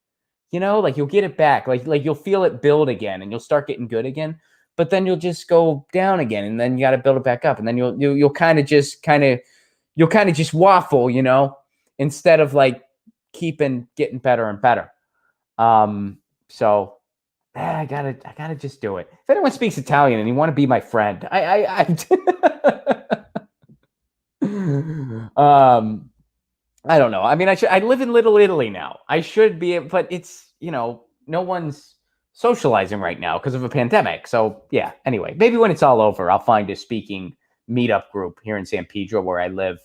you know, like you'll get it back. Like you'll feel it build again and you'll start getting good again. But then you'll just go down again and then you got to build it back up. And then you'll kind of just waffle, you know, instead of like getting better and better. So I gotta just do it. If anyone speaks Italian and you want to be my friend, I don't know. I mean, I live in Little Italy now. I should be, but it's, you know, no one's socializing right now because of a pandemic. So yeah, anyway, maybe when it's all over, I'll find a speaking meetup group here in San Pedro where I live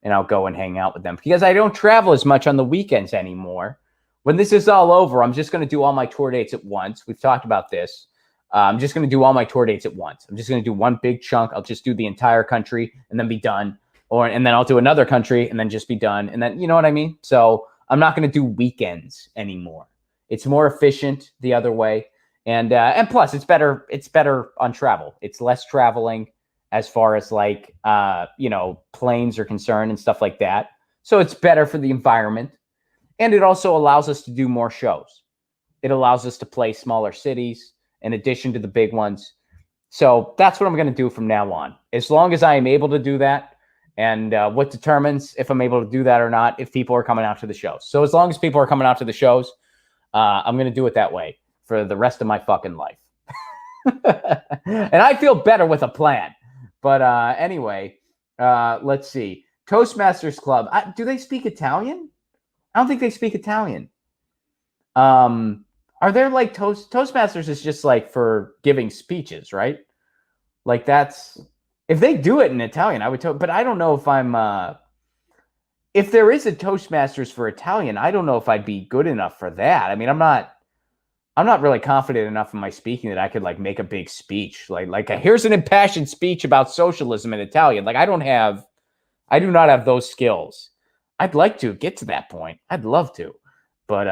and I'll go and hang out with them because I don't travel as much on the weekends anymore. When this is all over, I'm just going to do all my tour dates at once. We've talked about this. I'm just going to do all my tour dates at once. I'm just going to do one big chunk. I'll just do the entire country and then be done. And then I'll do another country and then just be done. And then, you know what I mean? So I'm not going to do weekends anymore. It's more efficient the other way. And plus it's better on travel. It's less traveling as far as like, you know, planes are concerned and stuff like that. So it's better for the environment. And it also allows us to do more shows. It allows us to play smaller cities in addition to the big ones. So that's what I'm going to do from now on. As long as I am able to do that, and what determines if I'm able to do that or not, if people are coming out to the shows. So as long as people are coming out to the shows, I'm going to do it that way for the rest of my fucking life. And I feel better with a plan. But anyway, let's see. Toastmasters Club. Do they speak Italian? I don't think they speak Italian. Are there like Toastmasters is just like for giving speeches, right? Like that's, if they do it in Italian, I would but I don't know if if there is a Toastmasters for Italian, I don't know if I'd be good enough for that. I mean, I'm not really confident enough in my speaking that I could like make a big speech. Like here's an impassioned speech about socialism in Italian. Like I do not have those skills. I'd like to get to that point. I'd love to. But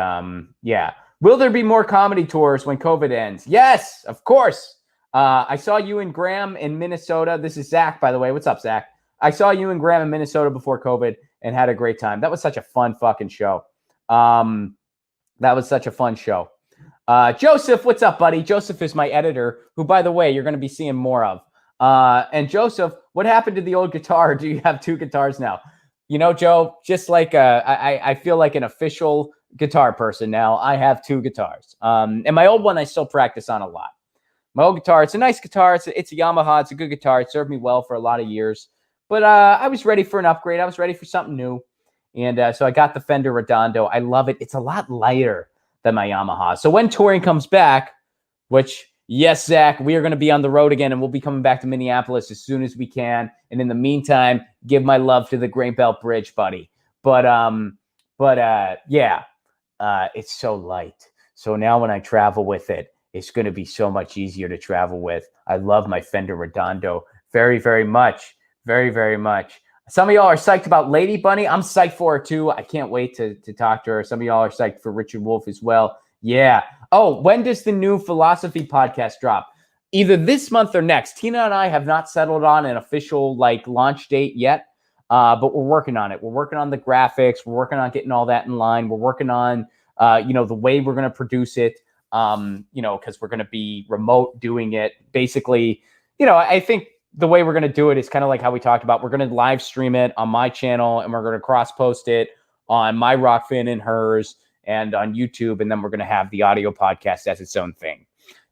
yeah. Will there be more comedy tours when COVID ends? Yes, of course. I saw you and Graham in Minnesota. This is Zach, by the way. What's up, Zach? I saw you and Graham in Minnesota before COVID and had a great time. That was such a fun fucking show. That was such a fun show. Joseph, what's up, buddy? Joseph is my editor, who, by the way, you're going to be seeing more of. And Joseph, what happened to the old guitar? Do you have two guitars now? You know, Joe, just like I feel like an official guitar person now. I have two guitars. And my old one I still practice on a lot. My old guitar, it's a nice guitar. It's a Yamaha. It's a good guitar. It served me well for a lot of years. But I was ready for an upgrade. I was ready for something new. And so I got the Fender Redondo. I love it. It's a lot lighter than my Yamaha. So when touring comes back, which, Yes, Zach, we are going to be on the road again, and we'll be coming back to Minneapolis as soon as we can. And in the meantime, give my love to the Great Belt Bridge, buddy. Yeah, it's so light. So now when I travel with it, it's going to be so much easier to travel with. I love my Fender Redondo very, very much. Very, very much. Some of y'all are psyched about Lady Bunny. I'm psyched for her too. I can't wait to talk to her. Some of y'all are psyched for Richard Wolff as well. Yeah. Oh, when does the new philosophy podcast drop? Either this month or next. Tina and I have not settled on an official launch date yet, but we're working on it. We're working on the graphics. We're working on getting all that in line. We're working on the way we're going to produce it. Because we're going to be remote doing it. Basically, I think the way we're going to do it is kind of like how we talked about. We're going to live stream it on my channel, and we're going to cross post it on my Rockfin and hers, and on YouTube, and then we're going to have the audio podcast as its own thing.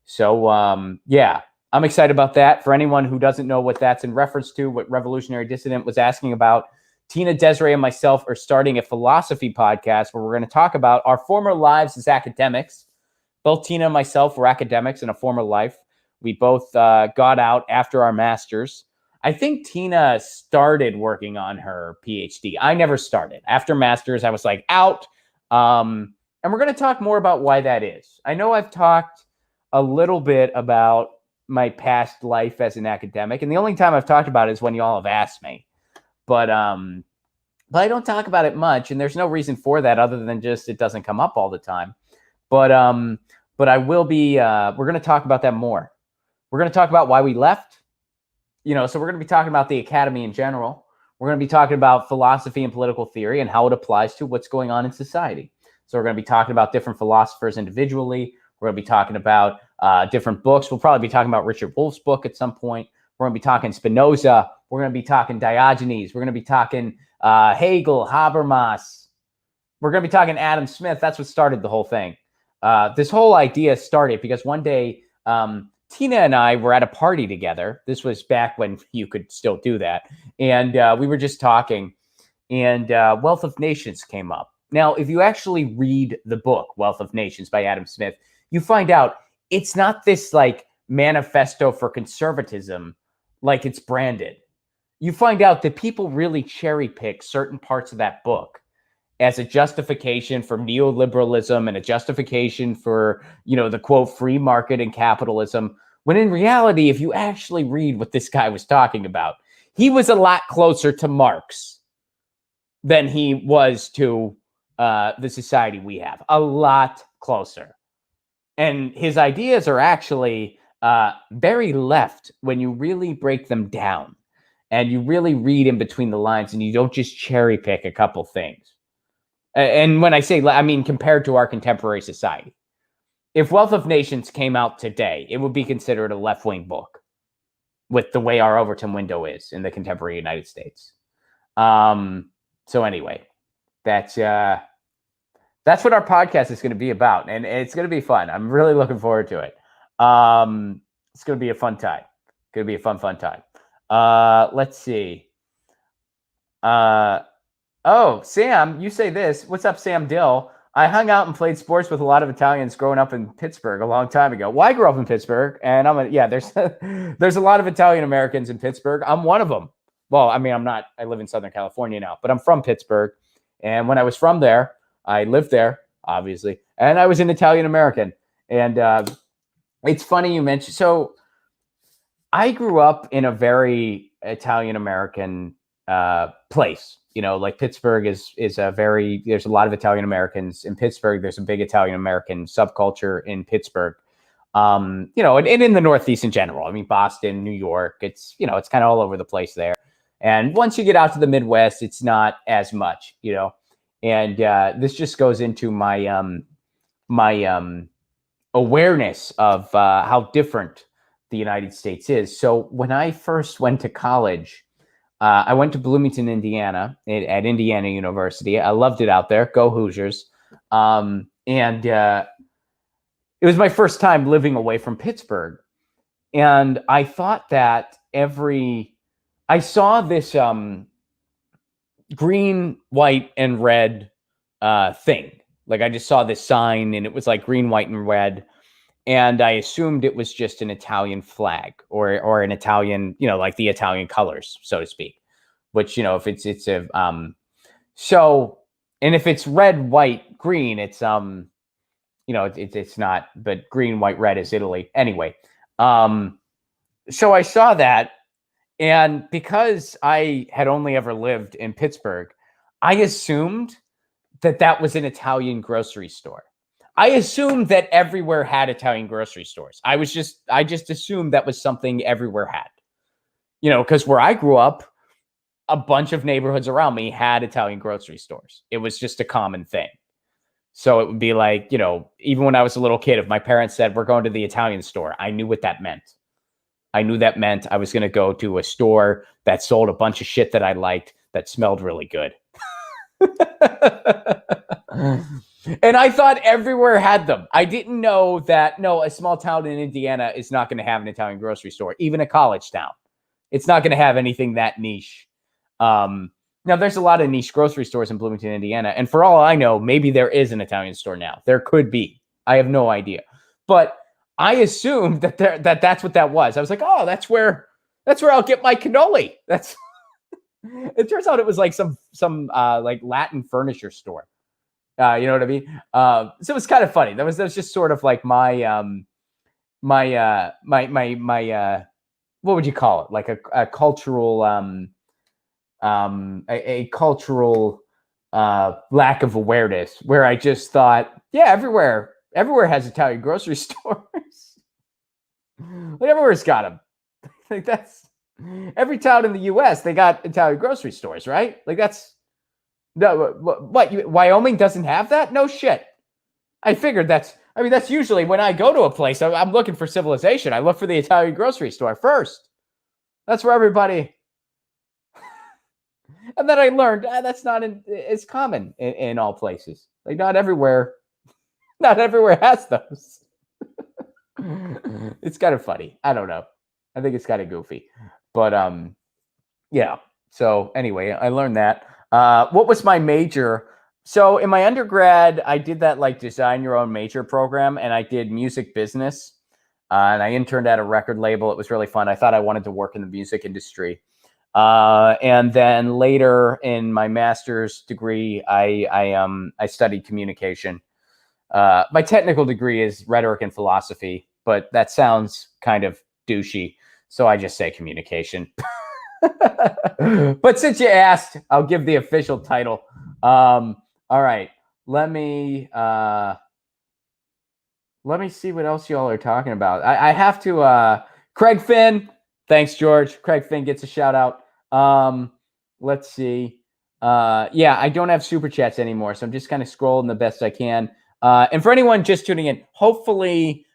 So, yeah, I'm excited about that. For anyone who doesn't know what that's in reference to, what Revolutionary Dissident was asking about, Tina, Desiree, and myself are starting a philosophy podcast where we're going to talk about our former lives as academics. Both Tina and myself were academics in a former life. We both got out after our masters. I think Tina started working on her PhD. I never started. After masters, I was out. And we're going to talk more about why that is. I know I've talked a little bit about my past life as an academic, and the only time I've talked about it is when you all have asked me. But I don't talk about it much, and there's no reason for that other than just it doesn't come up all the time. But I will be. We're going to talk about that more. We're going to talk about why we left. So we're going to be talking about the academy in general. We're going to be talking about philosophy and political theory and how it applies to what's going on in society. So we're going to be talking about different philosophers individually. We're going to be talking about different books. We'll probably be talking about Richard Wolff's book at some point. We're going to be talking Spinoza. We're going to be talking Diogenes. We're going to be talking Hegel, Habermas. We're going to be talking Adam Smith. That's what started the whole thing. This whole idea started because one day Tina and I were at a party together. This was back when you could still do that. And we were just talking, and Wealth of Nations came up. Now, if you actually read the book, Wealth of Nations by Adam Smith, you find out it's not this manifesto for conservatism like it's branded. You find out that people really cherry pick certain parts of that book as a justification for neoliberalism and a justification for, the quote, free market and capitalism. When in reality, if you actually read what this guy was talking about, he was a lot closer to Marx than he was to the society we have. A lot closer. And his ideas are actually very left when you really break them down and you really read in between the lines and you don't just cherry pick a couple things. And when I say, I mean, compared to our contemporary society, if Wealth of Nations came out today, it would be considered a left-wing book with the way our Overton window is in the contemporary United States. So anyway, that's what our podcast is going to be about. And it's going to be fun. I'm really looking forward to it. It's going to be a fun time. It's going to be a fun time. Let's see. Oh, Sam, you say this. What's up, Sam Dill? I hung out and played sports with a lot of Italians growing up in Pittsburgh a long time ago. Well, I grew up in Pittsburgh, and there's a lot of Italian Americans in Pittsburgh. I'm one of them. Well, I mean, I'm not. I live in Southern California now, but I'm from Pittsburgh. And when I was from there, I lived there, obviously, and I was an Italian American. And it's funny you mentioned. So I grew up in a very Italian American place. Pittsburgh is a very, there's a lot of Italian Americans in Pittsburgh. There's a big Italian American subculture in Pittsburgh, and in the Northeast in general. I mean, Boston, New York, it's kind of all over the place there. And once you get out to the Midwest, it's not as much, and this just goes into my awareness of how different the United States is. So when I first went to college, I went to Bloomington, Indiana, at Indiana University. I loved it out there. Go Hoosiers. And it was my first time living away from Pittsburgh. And I thought that I saw this green, white, and red thing. I just saw this sign, and it was green, white, and red. and I assumed it was just an Italian flag or an Italian, like the Italian colors, so to speak. Which, if it's a so, and if it's red, white, green, it's it's not, but green, white, red is Italy anyway. So I saw that, and because I had only ever lived in Pittsburgh, I assumed that was an Italian grocery store. I assumed that everywhere had Italian grocery stores. I just assumed that was something everywhere had. Because where I grew up, a bunch of neighborhoods around me had Italian grocery stores. It was just a common thing. So it would be like, even when I was a little kid, if my parents said, we're going to the Italian store, I knew what that meant. I knew that meant I was going to go to a store that sold a bunch of shit that I liked that smelled really good. And I thought everywhere had them. I didn't know that, no, a small town in Indiana is not going to have an Italian grocery store, even a college town. It's not going to have anything that niche. Now, there's a lot of niche grocery stores in Bloomington, Indiana. And for all I know, maybe there is an Italian store now. There could be. I have no idea. But I assumed that's what that was. I was like, oh, that's where I'll get my cannoli. It turns out it was like some like Latin furniture store. You know what I mean? So it was kind of funny. That was just sort of like my my what would you call it? Like a cultural a cultural lack of awareness, where I just thought, yeah, everywhere has Italian grocery stores. Like everywhere's got them. Like that's every town in the U.S. they got Italian grocery stores, right? Like that's no what Wyoming doesn't have that? No shit. I figured that's usually when I go to a place, I'm looking for civilization. I look for the Italian grocery store first. That's where everybody. And then I learned that's not it's common in all places. Like not everywhere has those. It's kind of funny. I don't know. I think it's kind of goofy, but yeah. So anyway, I learned that. What was my major? So in my undergrad, I did that like design your own major program, and I did music business, and I interned at a record label. It was really fun. I thought I wanted to work in the music industry. And then later in my master's degree, I studied communication. My technical degree is rhetoric and philosophy, but that sounds kind of douchey, so I just say communication. But since you asked, I'll give the official title. All right, let me see what else y'all are talking about. I have to. Craig Finn, thanks, George. Craig Finn gets a shout out. Let's see. Yeah, I don't have super chats anymore, so I'm just kind of scrolling the best I can. And for anyone just tuning in, hopefully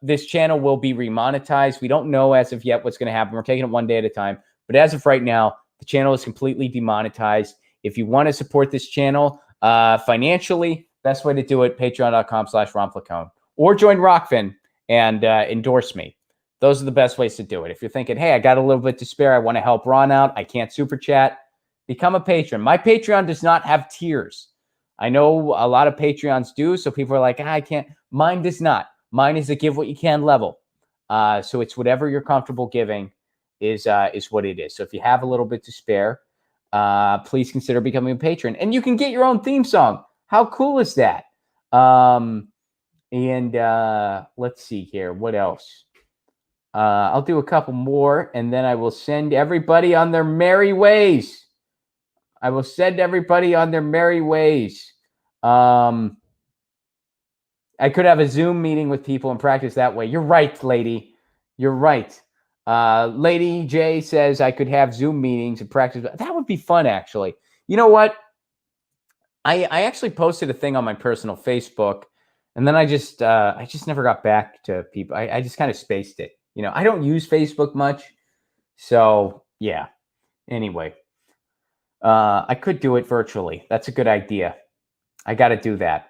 this channel will be remonetized. We don't know as of yet what's going to happen. We're taking it one day at a time. But as of right now, the channel is completely demonetized. If you want to support this channel financially, best way to do it, patreon.com/Ron Flacone. Or join Rockfin and endorse me. Those are the best ways to do it. If you're thinking, hey, I got a little bit to spare, I want to help Ron out, I can't super chat, become a patron. My Patreon does not have tiers. I know a lot of Patreons do, so people are like, I can't. Mine does not. Mine is a give what you can level. So it's whatever you're comfortable giving is what it is. So if you have a little bit to spare, please consider becoming a patron. And you can get your own theme song. How cool is that? And let's see here. What else? I'll do a couple more, and then I will send everybody on their merry ways. I will send everybody on their merry ways. I could have a Zoom meeting with people and practice that way. You're right, lady. You're right. Lady J says I could have Zoom meetings and practice. That would be fun, actually. You know what? I actually posted a thing on my personal Facebook, and then I just never got back to people. I just kind of spaced it. You know, I don't use Facebook much. So, yeah. Anyway, I could do it virtually. That's a good idea. I got to do that.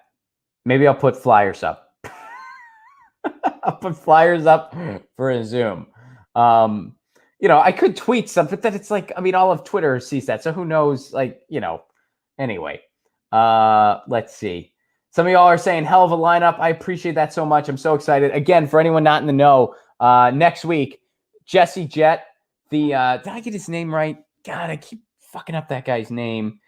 Maybe I'll put flyers up. I'll put flyers up for a Zoom. You know, I could tweet something that it's like, I mean, all of Twitter sees that. So who knows? Like, you know, anyway, let's see. Some of y'all are saying hell of a lineup. I appreciate that so much. I'm so excited. Again, for anyone not in the know, next week, Jesse Jett, did I get his name right? God, I keep fucking up that guy's name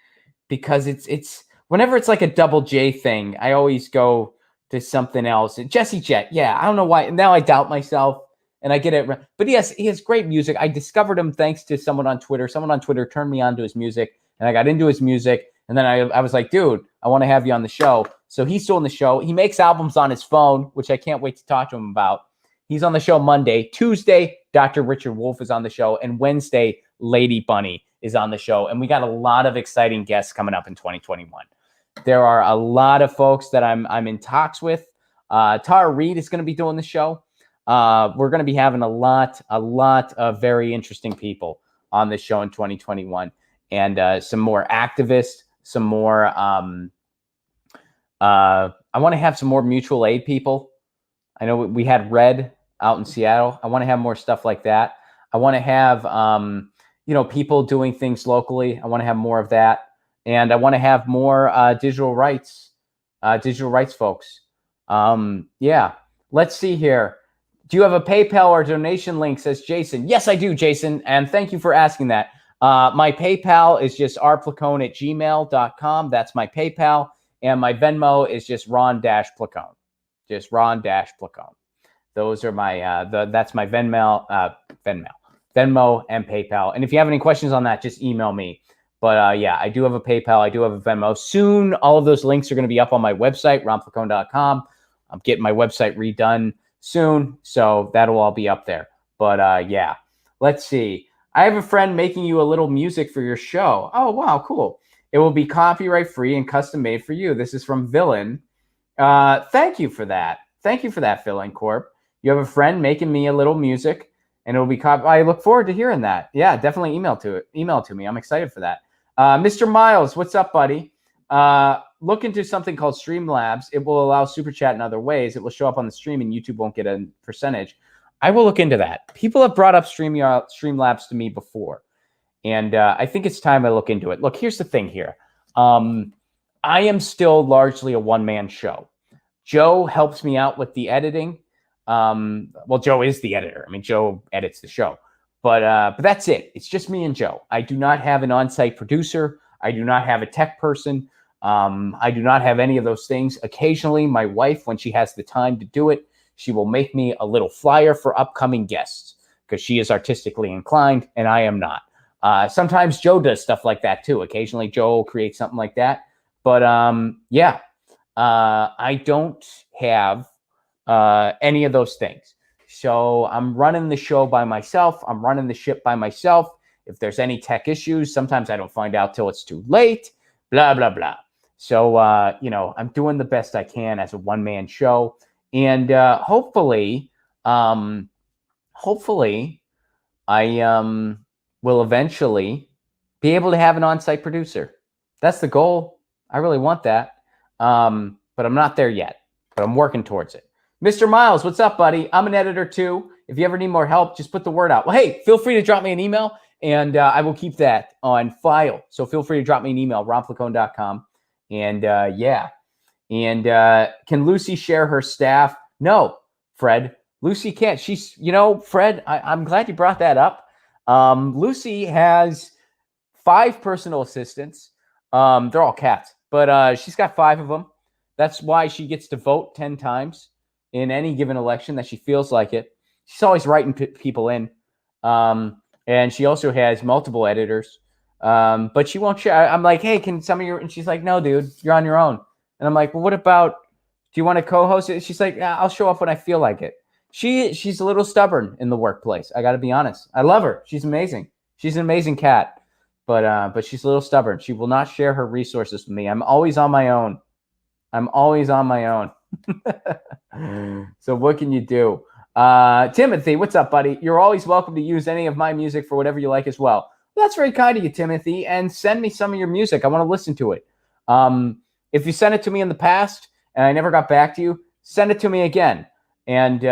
because it's whenever it's like a double J thing, I always go to something else. Jesse Jett. Yeah, I don't know why. Now I doubt myself and I get it. But yes, he has great music. I discovered him thanks to someone on Twitter. Someone on Twitter turned me on to his music and I got into his music. And then I was like, dude, I want to have you on the show. So he's still on the show. He makes albums on his phone, which I can't wait to talk to him about. He's on the show Monday. Tuesday, Dr. Richard Wolf is on the show. And Wednesday, Lady Bunny is on the show. And we got a lot of exciting guests coming up in 2021. There are a lot of folks that I'm in talks with. Tara Reid is going to be doing the show. We're going to be having a lot of very interesting people on this show in 2021. And some more activists, some more I want to have some more mutual aid people. I know we had Red out in Seattle. I want to have more stuff like that. I want to have, people doing things locally. I want to have more of that. And I want to have more digital rights folks. Yeah, let's see here. Do you have a PayPal or donation link, says Jason? Yes, I do, Jason. And thank you for asking that. My PayPal is just rplacone@gmail.com. That's my PayPal. And my Venmo is just Ron-Placone. Just Ron-Placone. Those are my, that's my Venmo and PayPal. And if you have any questions on that, just email me. But yeah, I do have a PayPal. I do have a Venmo. Soon, all of those links are going to be up on my website, ronplacone.com. I'm getting my website redone soon. So that'll all be up there. But yeah, let's see. I have a friend making you a little music for your show. Oh, wow, cool. It will be copyright free and custom made for you. This is from Villain. Thank you for that. Thank you for that, Villain Corp. You have a friend making me a little music, and it will be I look forward to hearing that. Yeah, definitely email it to me. I'm excited for that. Mr. Miles, what's up, buddy? Look into something called Streamlabs. It will allow Super Chat in other ways. It will show up on the stream, and YouTube won't get a percentage. I will look into that. People have brought up Streamlabs to me before. And I think it's time I look into it. Look, here's the thing here. I am still largely a one-man show. Joe helps me out with the editing. Well, Joe is the editor. I mean, Joe edits the show. But that's it. It's just me and Joe. I do not have an on-site producer. I do not have a tech person. I do not have any of those things. Occasionally, my wife, when she has the time to do it, she will make me a little flyer for upcoming guests because she is artistically inclined and I am not. Sometimes Joe does stuff like that too. Occasionally Joe will create something like that. But yeah, I don't have any of those things. So I'm running the show by myself. I'm running the ship by myself. If there's any tech issues, sometimes I don't find out till it's too late, blah, blah, blah. So, I'm doing the best I can as a one-man show. And hopefully I will eventually be able to have an on-site producer. That's the goal. I really want that. But I'm not there yet, but I'm working towards it. Mr. Miles, what's up, buddy? I'm an editor too. If you ever need more help, just put the word out. Well, hey, feel free to drop me an email and I will keep that on file. So feel free to drop me an email, ronplacone.com. And yeah. And can Lucy share her staff? No, Fred. Lucy can't. She's, Fred, I'm glad you brought that up. Lucy has 5 personal assistants. They're all cats, but she's got 5 of them. That's why she gets to vote 10 times in any given election that she feels like it. She's always writing people in. And she also has multiple editors. But she won't share. I'm like, hey, can some of your, and she's like, no, dude, you're on your own. And I'm like, well, what about, do you want to co-host it? She's like, yeah, I'll show up when I feel like it. She's a little stubborn in the workplace. I got to be honest. I love her. She's amazing. She's an amazing cat, but she's a little stubborn. She will not share her resources with me. I'm always on my own. So what can you do? Timothy, what's up, buddy? You're always welcome to use any of my music for whatever you like as well. That's very kind of you, Timothy. And send me some of your music. I want to listen to it. If you sent it to me in the past and I never got back to you, send it to me again. And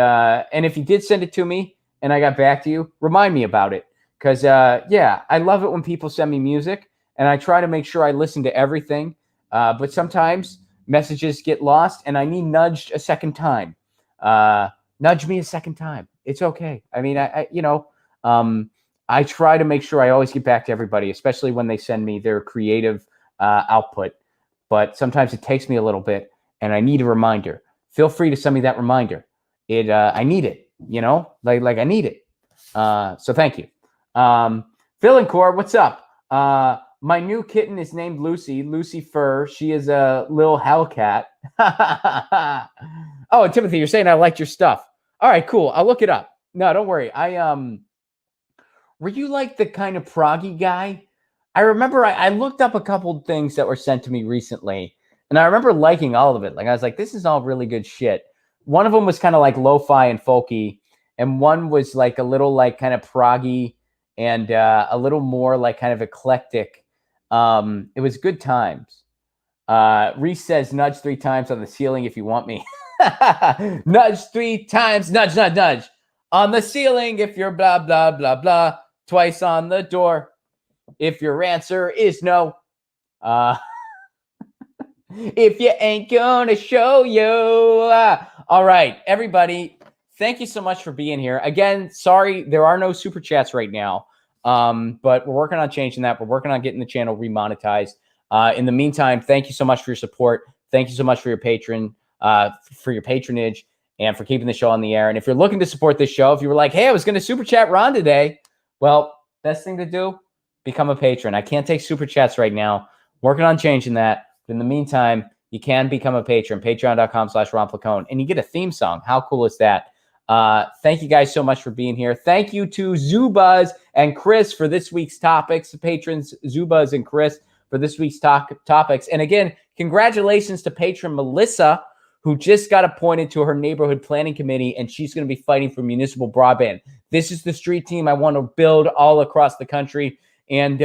if you did send it to me and I got back to you, remind me about it. Because, yeah, I love it when people send me music. And I try to make sure I listen to everything. But sometimes messages get lost and I need nudged a second time. Nudge me a second time. It's okay. I mean, I try to make sure I always get back to everybody, especially when they send me their creative output. But sometimes it takes me a little bit, and I need a reminder. Feel free to send me that reminder. I need it. Like I need it. So thank you. Phil and Core, what's up? My new kitten is named Lucy Fur. She is a little hellcat. Oh, and Timothy, you're saying I liked your stuff. All right, cool. I'll look it up. No, don't worry. Were you like the kind of proggy guy? I remember I looked up a couple things that were sent to me recently, and I remember liking all of it. Like I was like, this is all really good shit. One of them was kind of like lo-fi and folky, and one was like a little like kind of proggy and a little more like kind of eclectic. It was good times. Reese says, nudge 3 times on the ceiling if you want me. Nudge 3 times, nudge, nudge, nudge. On the ceiling if you're blah, blah, blah, blah. Twice on the door if your answer is no. If you ain't gonna show you. All right, everybody, thank you so much for being here. Again, sorry, there are no super chats right now, but we're working on changing that. We're working on getting the channel remonetized. In the meantime, thank you so much for your support. Thank you so much for your patronage, and for keeping the show on the air. And if you're looking to support this show, if you were like, hey, I was going to super chat Ron today, well, best thing to do, become a patron. I can't take super chats right now. Working on changing that. But in the meantime, you can become a patron, patreon.com/Ron Placone, and you get a theme song. How cool is that? Thank you guys so much for being here. Thank you to Zubaz and Chris for this week's topics. The patrons, Zubaz and Chris, for this week's topics. And again, congratulations to patron Melissa, who just got appointed to her neighborhood planning committee, and she's going to be fighting for municipal broadband. This is the street team I want to build all across the country. And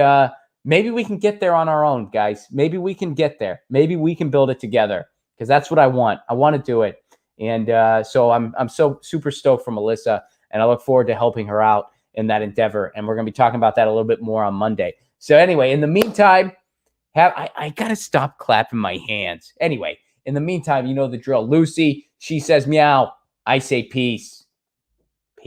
maybe we can get there on our own, guys. Maybe we can get there. Maybe we can build it together, because that's what I want. I want to do it. And so I'm so super stoked for Melissa, and I look forward to helping her out in that endeavor. And we're going to be talking about that a little bit more on Monday. So anyway, in the meantime, I got to stop clapping my hands. Anyway, in the meantime, you know the drill. Lucy, she says meow. I say peace.